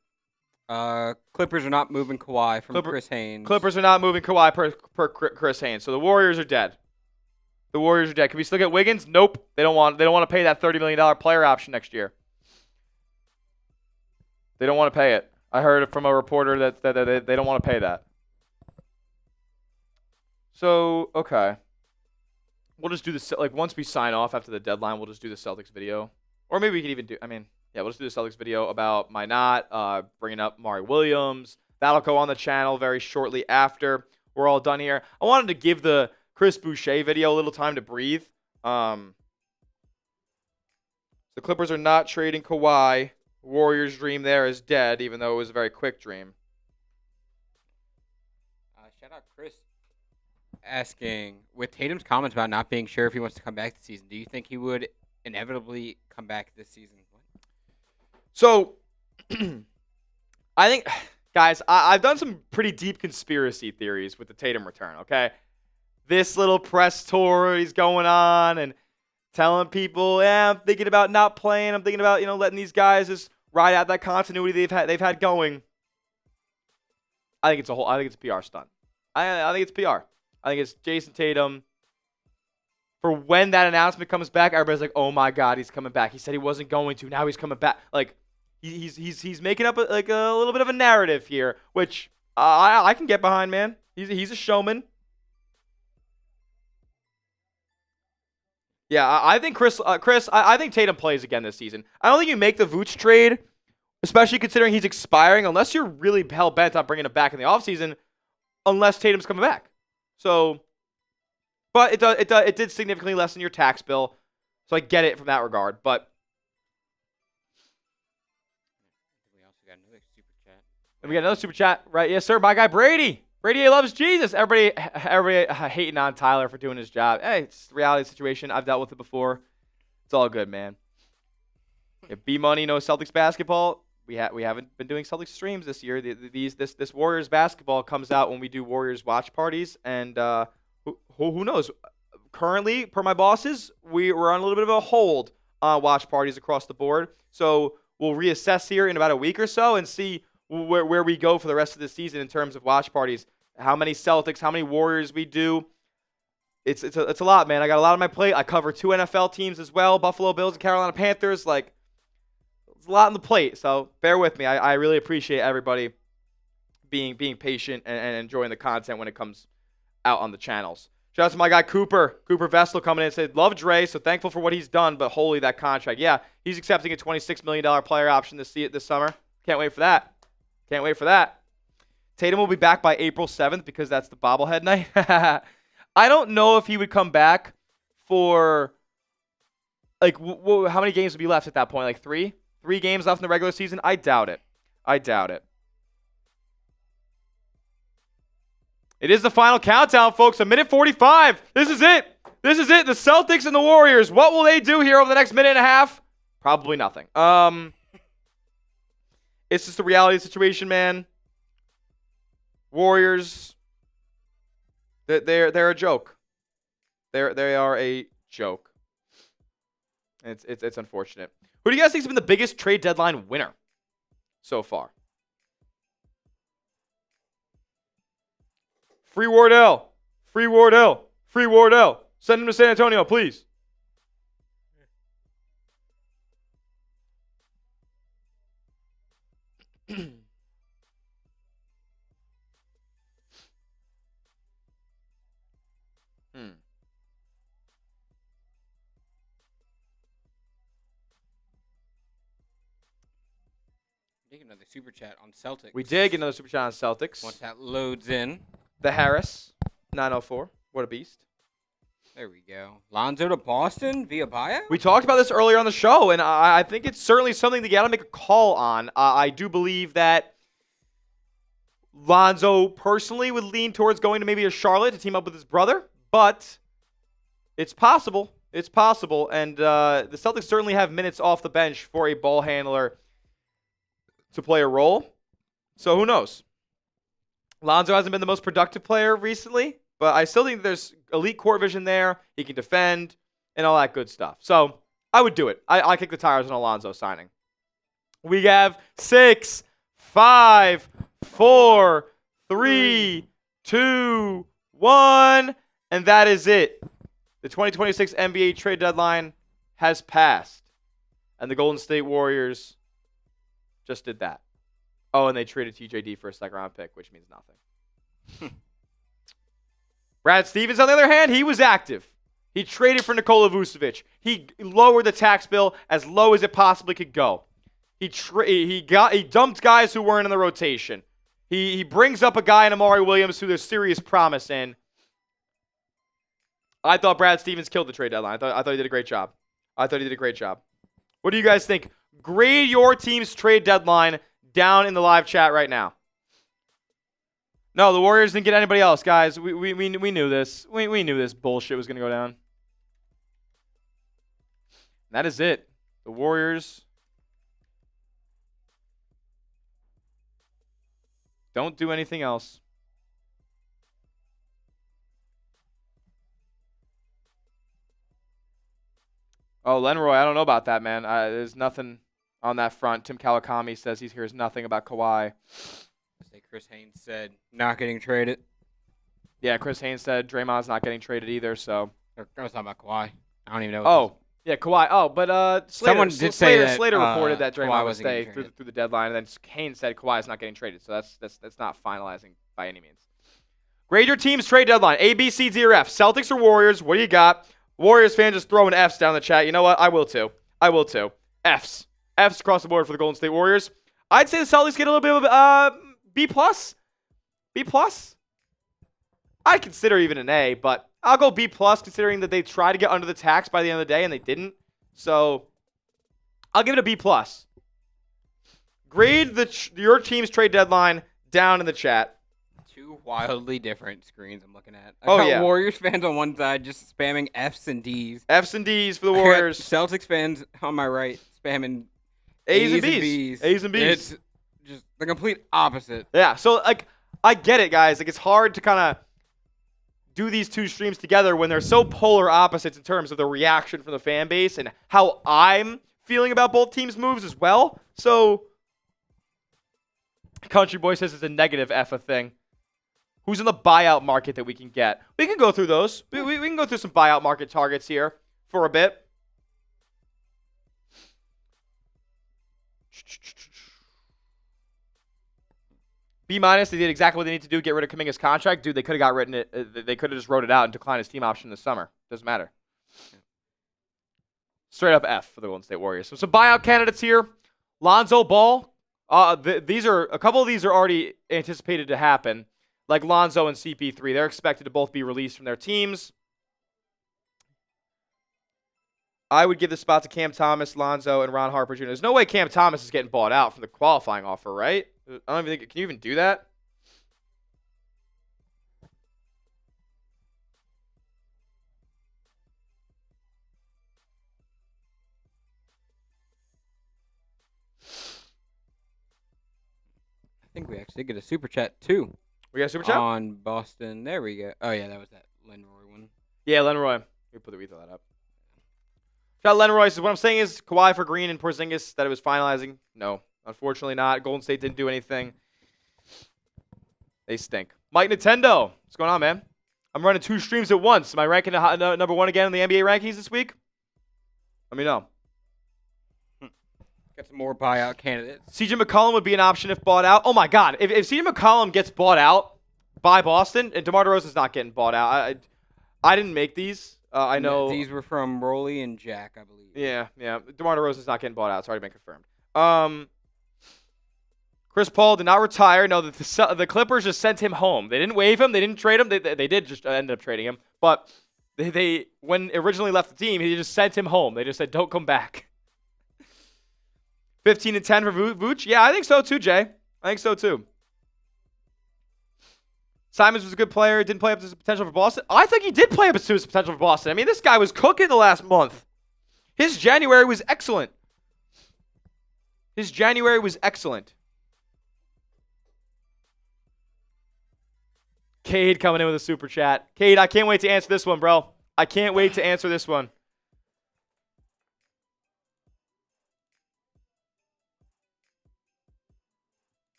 Clippers are not moving Kawhi from Chris Haynes. Clippers are not moving Kawhi per Chris Haynes. So the Warriors are dead. The Warriors are dead. Can we still get Wiggins? Nope. They don't want to pay that $30 million player option next year. They don't want to pay it. I heard from a reporter that they don't want to pay that. So, okay. We'll just do this, like, once we sign off after the deadline, we'll just do the Celtics video. Or maybe we could even do, we'll just do the Celtics video about Minott, bringing up Mari Williams. That'll go on the channel very shortly after we're all done here. I wanted to give the Chris Boucher video a little time to breathe. The Clippers are not trading Kawhi. Warriors' dream there is dead, even though it was a very quick dream. Shout out Chris asking, with Tatum's comments about not being sure if he wants to come back this season, do you think he would inevitably come back this season? So, I think, guys, I've done some pretty deep conspiracy theories with the Tatum return, okay? This little press tour he's going on and telling people, I'm thinking about not playing. I'm thinking about, letting these guys just ride out that continuity they've had going. I think it's a PR stunt. I think it's PR. I think it's Jayson Tatum. For when that announcement comes back, everybody's like, "Oh my God, he's coming back." He said he wasn't going to. Now he's coming back. Like he's making up a little bit of a narrative here, which I can get behind, man. He's a showman. Yeah, I think Chris. I think Tatum plays again this season. I don't think you make the Vooch trade, especially considering he's expiring, unless you're really hell bent on bringing him back in the offseason, unless Tatum's coming back. So, but it did significantly lessen your tax bill, so I get it from that regard. But we also got another super chat. And we got another super chat, right? Yes, sir. My guy Brady. Brady loves Jesus. Everybody hating on Tyler for doing his job. Hey, it's the reality situation. I've dealt with it before. It's all good, man. If B Money knows Celtics basketball, we haven't been doing Celtics streams this year. This Warriors basketball comes out when we do Warriors watch parties, and who knows? Currently, per my bosses, we're on a little bit of a hold on watch parties across the board. So we'll reassess here in about a week or so and see where we go for the rest of the season in terms of watch parties. How many Celtics, how many Warriors we do. It's a lot, man. I got a lot on my plate. I cover 2 NFL teams as well, Buffalo Bills and Carolina Panthers. Like, it's a lot on the plate, so bear with me. I really appreciate everybody being patient and enjoying the content when it comes out on the channels. Shout out to my guy Cooper Vestal coming in and said, love Dre, so thankful for what he's done, but holy, that contract. Yeah, he's accepting a $26 million player option to see it this summer. Can't wait for that. Tatum will be back by April 7th because that's the bobblehead night. I don't know if he would come back for, like, how many games would be left at that point? Like 3? 3 games left in the regular season? I doubt it. It is the final countdown, folks. 1:45. This is it. The Celtics and the Warriors. What will they do here over the next minute and a half? Probably nothing. It's just the reality of the situation, man. Warriors, they're a joke. They are a joke. It's unfortunate. Who do you guys think has been the biggest trade deadline winner so far? Free Wardell. Free Wardell. Free Wardell. Send him to San Antonio, please. Take another super chat on Celtics. We did get another super chat on Celtics. Once that loads in. The Harris, 904. What a beast. There we go. Lonzo to Boston via buyout? We talked about this earlier on the show, and I think it's certainly something that you got to make a call on. I do believe that Lonzo personally would lean towards going to maybe a Charlotte to team up with his brother, but it's possible. It's possible, and the Celtics certainly have minutes off the bench for a ball handler to play a role. So who knows? Lonzo hasn't been the most productive player recently, but I still think there's elite court vision there. He can defend and all that good stuff. So I would do it. I kick the tires on Alonzo signing. We have 6, 5, 4, 3, 2, 1, and that is it. The 2026 NBA trade deadline has passed, and the Golden State Warriors just did that. Oh, and they traded TJD for a second-round pick, which means nothing. Brad Stevens, on the other hand, he was active. He traded for Nikola Vucevic. He lowered the tax bill as low as it possibly could go. He dumped guys who weren't in the rotation. He brings up a guy in Amari Williams who there's serious promise in. I thought Brad Stevens killed the trade deadline. I thought he did a great job. What do you guys think? Grade your team's trade deadline down in the live chat right now. No, the Warriors didn't get anybody else, guys. We knew this. We knew this bullshit was going to go down. That is it. The Warriors don't do anything else. Oh, Lenroy, I don't know about that, man. There's nothing on that front. Tim Kawakami says he hears nothing about Kawhi. Chris Haynes said not getting traded. Yeah, Chris Haynes said Draymond's not getting traded either. So I was talking about Kawhi. I don't even know. Yeah, Kawhi. Oh, but someone did say that Slater reported that Draymond would wasn't stay through the deadline, and then Haynes said Kawhi's not getting traded. So that's not finalizing by any means. Grade your team's trade deadline. A, B, C, D, or F. Celtics or Warriors? What do you got? Warriors fans just throwing Fs down in the chat. You know what? I will too. Fs. Fs across the board for the Golden State Warriors. I'd say the Celtics get a little bit of B+. B+. I'd consider even an A, but I'll go B+ considering that they tried to get under the tax by the end of the day and they didn't. So I'll give it a B+. Grade your team's trade deadline down in the chat. Two wildly different screens I'm looking at. I got got Warriors fans on one side just spamming Fs and Ds. Fs and Ds for the Warriors. Celtics fans on my right spamming A's and Bs. A's and Bs. It's just the complete opposite. Yeah, so I get it, guys. It's hard to kind of do these two streams together when they're so polar opposites in terms of the reaction from the fan base and how I'm feeling about both teams' moves as well. So Country Boy says it's a negative F a thing. Who's in the buyout market that we can get? We can go through those. We can go through some buyout market targets here for a bit. B-, they did exactly what they need to do, get rid of Kuminga's contract. Dude, they could have they could have just wrote it out and declined his team option this summer. Doesn't matter. Straight up F for the Golden State Warriors. So some buyout candidates here. Lonzo Ball. A couple of these are already anticipated to happen. Like Lonzo and CP3. They're expected to both be released from their teams. I would give the spot to Cam Thomas, Lonzo, and Ron Harper Jr. There's no way Cam Thomas is getting bought out from the qualifying offer, right? I don't even think. Can you even do that? think we actually get a super chat too. We got a super chat? On Boston. There we go. Oh, yeah, that was that Lenroy one. Yeah, Lenroy. We throw that up. Shout out Lenroy says, what I'm saying is Kawhi for Green and Porzingis that it was finalizing. No, unfortunately not. Golden State didn't do anything. They stink. Mike Nintendo. What's going on, man? I'm running 2 streams at once. Am I ranking number 1 again in the NBA rankings this week? Let me know. Got some more buyout candidates. CJ McCollum would be an option if bought out. Oh, my God. If CJ McCollum gets bought out by Boston, and DeMar DeRozan's not getting bought out. I didn't make these. I know. These were from Rolly and Jack, I believe. Yeah. DeMar DeRozan's not getting bought out. It's already been confirmed. Chris Paul did not retire. No, the Clippers just sent him home. They didn't waive him. They didn't trade him. They did just end up trading him. But they when originally left the team, he just sent him home. They just said, don't come back. 15 and 10 for Vucevic. Yeah, I think so too, Jay. I think so too. Simons was a good player. Didn't play up to his potential for Boston. I think he did play up to his potential for Boston. I mean, this guy was cooking the last month. His January was excellent. Cade coming in with a super chat. Cade, I can't wait to answer this one, bro. I can't wait to answer this one.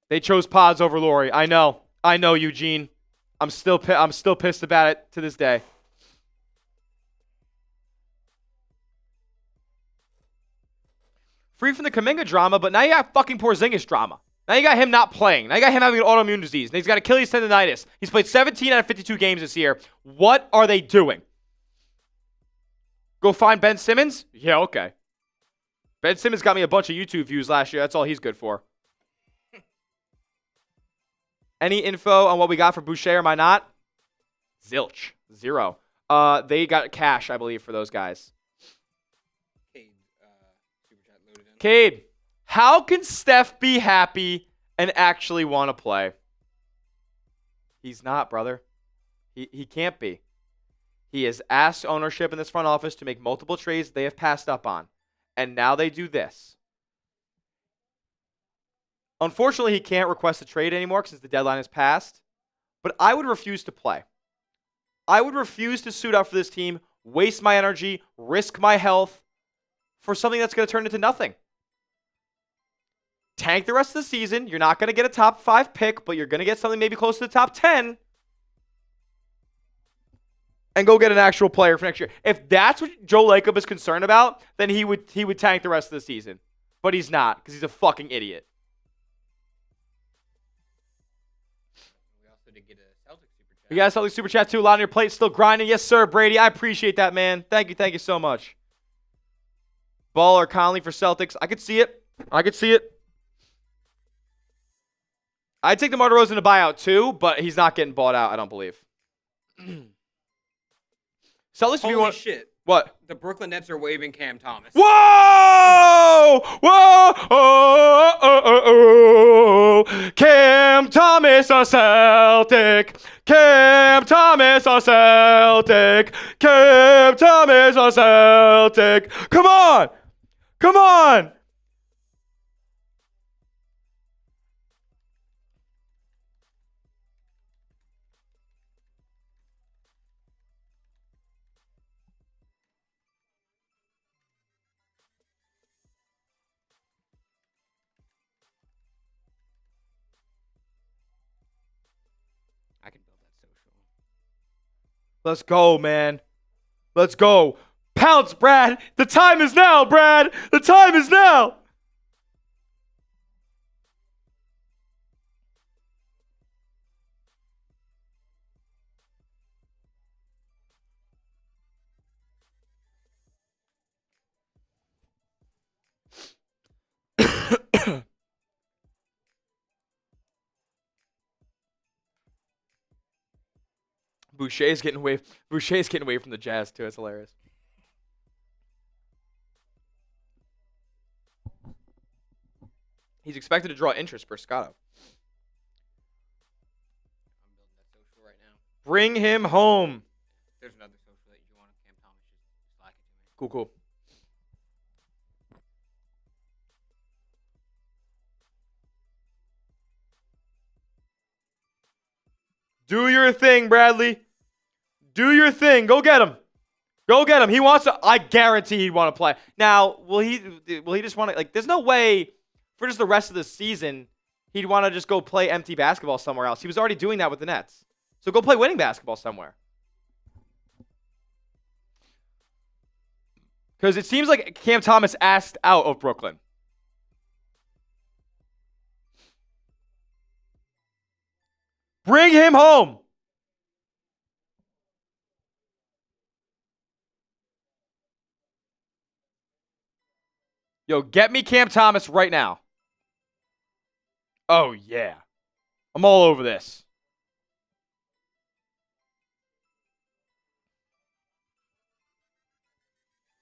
They chose Pods over Laurie. I know, Eugene. I'm still pissed about it to this day. Free from the Kuminga drama, but now you got fucking Porzingis drama. Now you got him not playing. Now you got him having an autoimmune disease. And he's got Achilles tendonitis. He's played 17 out of 52 games this year. What are they doing? Go find Ben Simmons? Yeah, okay. Ben Simmons got me a bunch of YouTube views last year. That's all he's good for. Any info on what we got for Boucher or Minott? Zilch. 0. They got cash, I believe, for those guys. Cade, how can Steph be happy and actually want to play? He's not, brother. He can't be. He has asked ownership in this front office to make multiple trades they have passed up on. And now they do this. Unfortunately, he can't request a trade anymore since the deadline has passed. But I would refuse to play. I would refuse to suit up for this team, waste my energy, risk my health for something that's going to turn into nothing. Tank the rest of the season. You're not going to get a top 5 pick, but you're going to get something maybe close to the top 10. And go get an actual player for next year. If that's what Joe Lacob is concerned about, then he would tank the rest of the season. But he's not, because he's a fucking idiot. We got a Celtics super chat too. A lot on your plate. Still grinding. Yes, sir, Brady. I appreciate that, man. Thank you so much. Ball or Conley for Celtics. I could see it. I'd take DeMar DeRozan to buyout too, but he's not getting bought out, I don't believe. Celtics, Holy shit. What? The Brooklyn Nets are waiving Cam Thomas. Whoa! Cam Thomas a Celtic. Cam Thomas a Celtic. Cam Thomas a Celtic. Come on! I can build that social. Let's go, man. Let's go. Pounce, Brad. The time is now, Brad. The time is now. Boucher's getting away from the Jazz too. It's hilarious. He's expected to draw interest per Scotto. I'm building that social right now. Bring him home. There's another social that you want. Cam Thomas just slack it to me. Cool. Do your thing, Bradley. Do your thing. Go get him. Go get him. He wants to. I guarantee he'd want to play. Now, will he just want to, like, there's no way for just the rest of the season he'd want to just go play empty basketball somewhere else. He was already doing that with the Nets. So go play winning basketball somewhere. Because it seems like Cam Thomas asked out of Brooklyn. Bring him home. Yo, get me Cam Thomas right now. Oh, yeah. I'm all over this.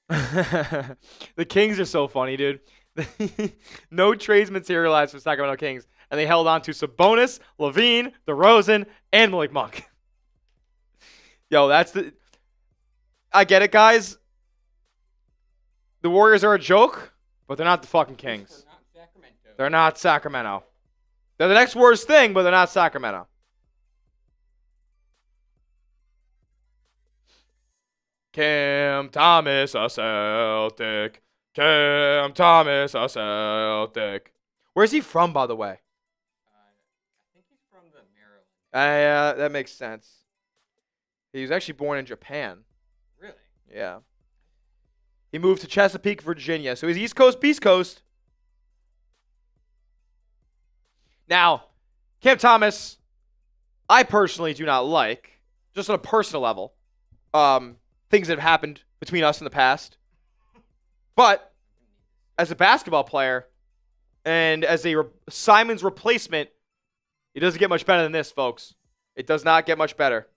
The Kings are so funny, dude. No trades materialized for Sacramento Kings, and they held on to Sabonis, Levine, DeRozan, and Malik Monk. Yo, that's the... I get it, guys. The Warriors are a joke, but they're not the fucking Kings. They're not Sacramento. They're the next worst thing, but they're not Sacramento. Cam Thomas, a Celtic. Cam Thomas, a Celtic. Where's he from, by the way? I think he's from the Maryland. That makes sense. He was actually born in Japan. Really? Yeah. He moved to Chesapeake, Virginia. So he's East Coast, Beast Coast. Now, Cam Thomas, I personally do not like, just on a personal level, things that have happened between us in the past. But as a basketball player and as a Simon's replacement, it doesn't get much better than this, folks. It does not get much better.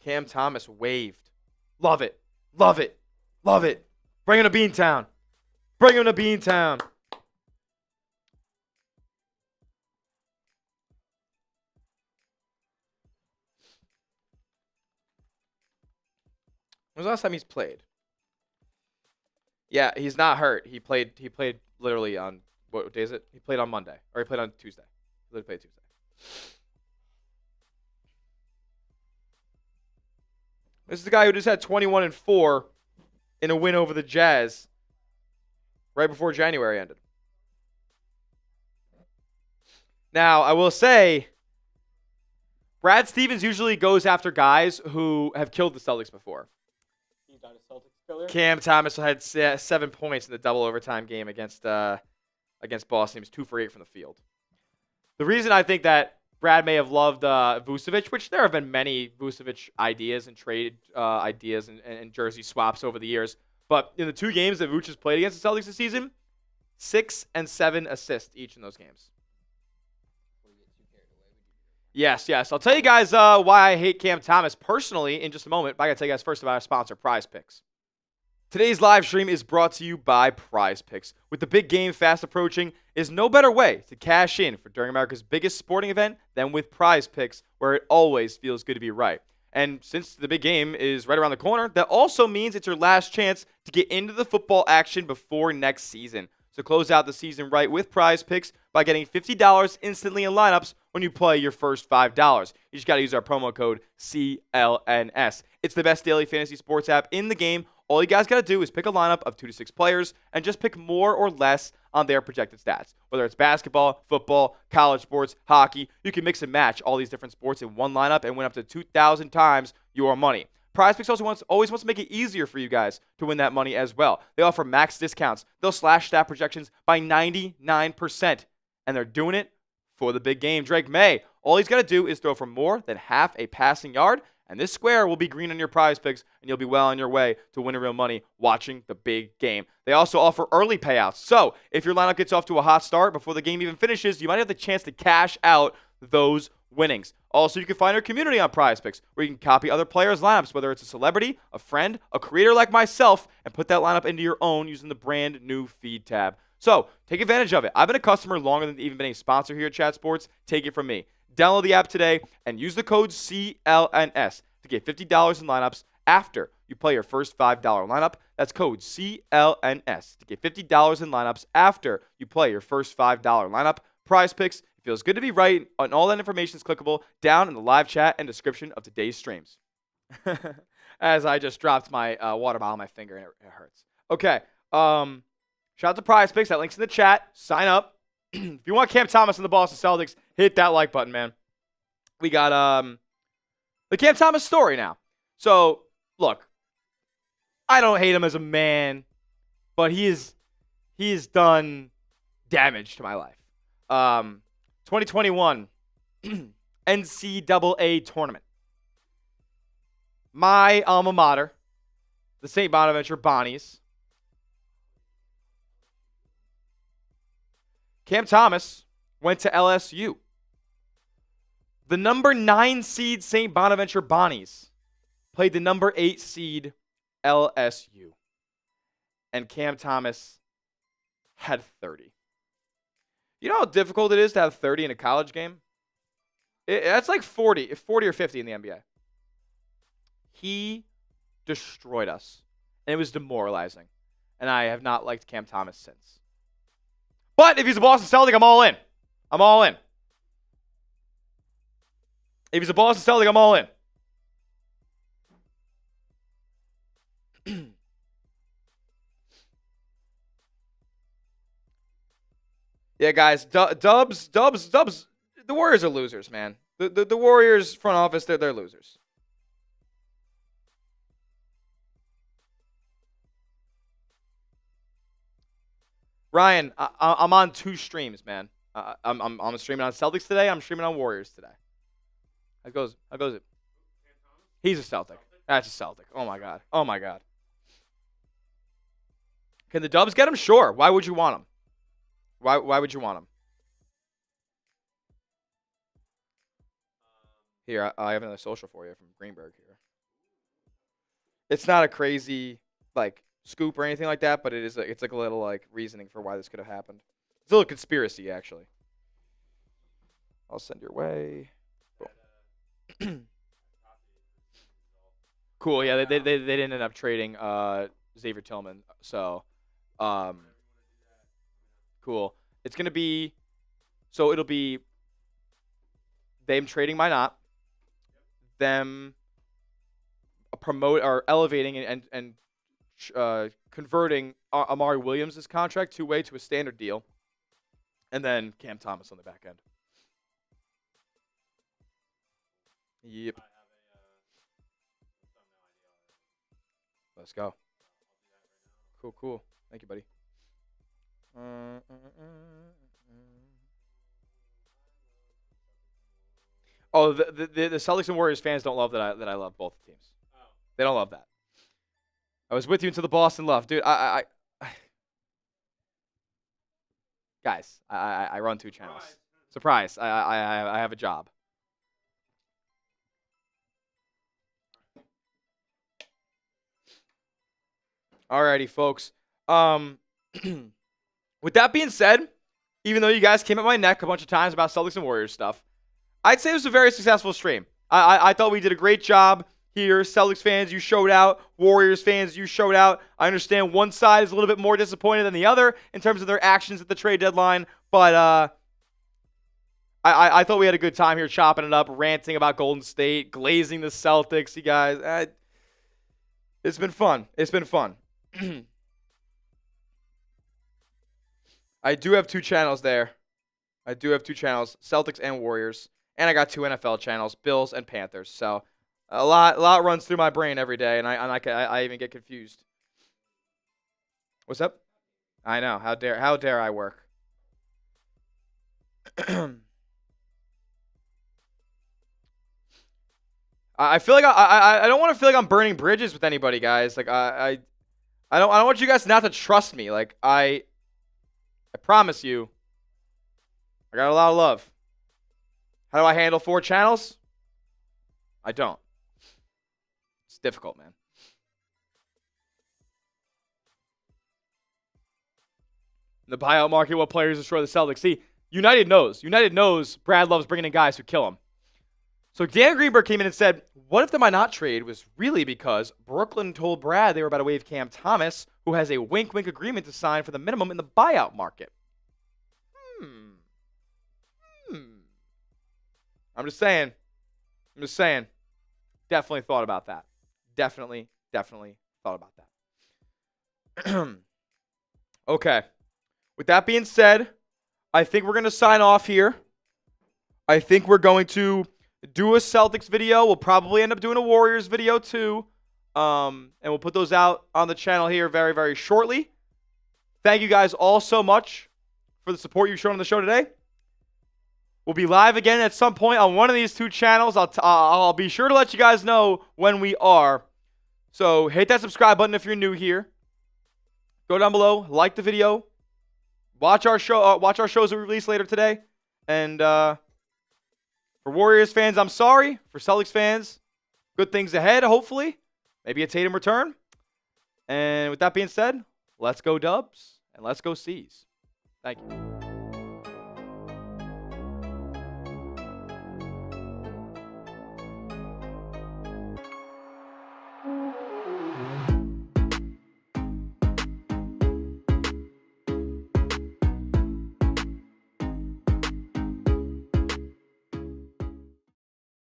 Cam Thomas waved. Love it. Love it. Love it. Bring him to Beantown. Bring him to Beantown. When was the last time he's played? Yeah, he's not hurt. He played literally on, what day is it? He played on Monday. Or he played on Tuesday. He literally played Tuesday. This is the guy who just had 21-4 in a win over the Jazz right before January ended. Now, I will say, Brad Stevens usually goes after guys who have killed the Celtics before. He's not a Celtics killer. Cam Thomas had 7 points in the double overtime game against Boston. He was 2 for 8 from the field. The reason I think that Brad may have loved Vucevic, which there have been many Vucevic ideas and trade ideas and jersey swaps over the years. But in the 2 games that Vuce has played against the Celtics this season, 6 and 7 assists each in those games. Yes. I'll tell you guys why I hate Cam Thomas personally in just a moment. But I got to tell you guys first about our sponsor, Prize Picks. Today's live stream is brought to you by Prize Picks. With the big game fast approaching, is no better way to cash in for during America's biggest sporting event than with Prize Picks, where it always feels good to be right. And since the big game is right around the corner, that also means it's your last chance to get into the football action before next season. So close out the season right with Prize Picks by getting $50 instantly in lineups when you play your first $5. You just got to use our promo code CLNS. It's the best daily fantasy sports app in the game. All you guys got to do is pick a lineup of 2 to 6 players and just pick more or less on their projected stats. Whether it's basketball, football, college sports, hockey, you can mix and match all these different sports in one lineup and win up to 2,000 times your money. Prize Picks always wants to make it easier for you guys to win that money as well. They offer max discounts. They'll slash stat projections by 99%. And they're doing it for the big game. Drake May, all he's got to do is throw for more than half a passing yard, and this square will be green on your Prize Picks, and you'll be well on your way to winning real money watching the big game. They also offer early payouts. So if your lineup gets off to a hot start before the game even finishes, you might have the chance to cash out those winnings. Also, you can find our community on Prize Picks, where you can copy other players' lineups, whether it's a celebrity, a friend, a creator like myself, and put that lineup into your own using the brand new feed tab. So take advantage of it. I've been a customer longer than even been a sponsor here at Chat Sports. Take it from me. Download the app today and use the code CLNS to get $50 in lineups after you play your first $5 lineup. That's code CLNS to get $50 in lineups after you play your first $5 lineup. Prize Picks. It feels good to be right, and all that information is clickable down in the live chat and description of today's streams. As I just dropped my water bottle on my finger and it hurts. Okay. Shout out to Prize Picks. That link's in the chat. Sign up. If you want Cam Thomas and the Boston Celtics, hit that like button, man. We got the Cam Thomas story now. So, look, I don't hate him as a man, but he has done damage to my life. 2021 NCAA tournament. My alma mater, the St. Bonaventure Bonnies. Cam Thomas went to LSU. The number 9 seed St. Bonaventure Bonnies played the number 8 seed LSU. And Cam Thomas had 30. You know how difficult it is to have 30 in a college game? That's like 40 or 50 in the NBA. He destroyed us. And it was demoralizing. And I have not liked Cam Thomas since. But if he's a Boston Celtic, I'm all in. I'm all in. If he's a Boston Celtic, I'm all in. Yeah, guys, Dubs. The Warriors are losers, man. The Warriors front office, they're losers. Ryan, I'm on 2 streams, man. I'm streaming on Celtics today. I'm streaming on Warriors today. How goes it? He's a Celtic. That's a Celtic. Oh my god. Oh my god. Can the Dubs get him? Sure. Why would you want him? Why would you want him? Here, I have another social for you from Greenberg here. It's not a crazy scoop or anything like that, but it's like a little reasoning for why this could have happened. It's a little conspiracy actually. I'll send your way. Cool. Yeah, they didn't end up trading Xavier Tillman. So, cool. It's gonna be, so it'll be them trading Minott, them promote or elevating and converting Amari Williams' contract two-way to a standard deal, and then Cam Thomas on the back end. Yep. Let's go. Cool. Thank you, buddy. Oh, the Celtics and Warriors fans don't love that I love both teams. Oh. They don't love that. I was with you until the Boston love, dude. Guys, I run 2 channels. Surprise! I have a job. Alrighty, folks. With that being said, even though you guys came at my neck a bunch of times about Celtics and Warriors stuff, I'd say it was a very successful stream. I thought we did a great job here. Celtics fans, you showed out. Warriors fans, you showed out. I understand one side is a little bit more disappointed than the other in terms of their actions at the trade deadline, but I thought we had a good time here chopping it up, ranting about Golden State, glazing the Celtics. You guys, it's been fun. It's been fun. I do have 2 channels there. I do have 2 channels, Celtics and Warriors. And I got 2 NFL channels, Bills and Panthers. So a lot runs through my brain every day, and I even get confused. What's up? I know. How dare I work? I feel like I don't want to feel like I'm burning bridges with anybody, guys. Like I don't want you guys not to trust me. Like I promise you, I got a lot of love. How do I handle 4 channels? I don't. It's difficult, man. In the buyout market, what players destroy the Celtics? See, United knows. United knows Brad loves bringing in guys who kill him. So Dan Greenberg came in and said, what if the Minott trade was really because Brooklyn told Brad they were about to waive Cam Thomas, who has a wink-wink agreement to sign for the minimum in the buyout market? I'm just saying. Definitely thought about that. Definitely thought about that. Okay. With that being said, I think we're going to sign off here. I think we're going to do a Celtics video. We'll probably end up doing a Warriors video too. And we'll put those out on the channel here very, very shortly. Thank you guys all so much for the support you've shown on the show today. We'll be live again at some point on one of these two channels. I'll be sure to let you guys know when we are. So hit that subscribe button if you're new here. Go down below, like the video, watch our show. Watch our shows that we release later today. And for Warriors fans, I'm sorry. For Celtics fans, good things ahead. Hopefully, maybe a Tatum return. And with that being said, let's go Dubs and let's go C's. Thank you.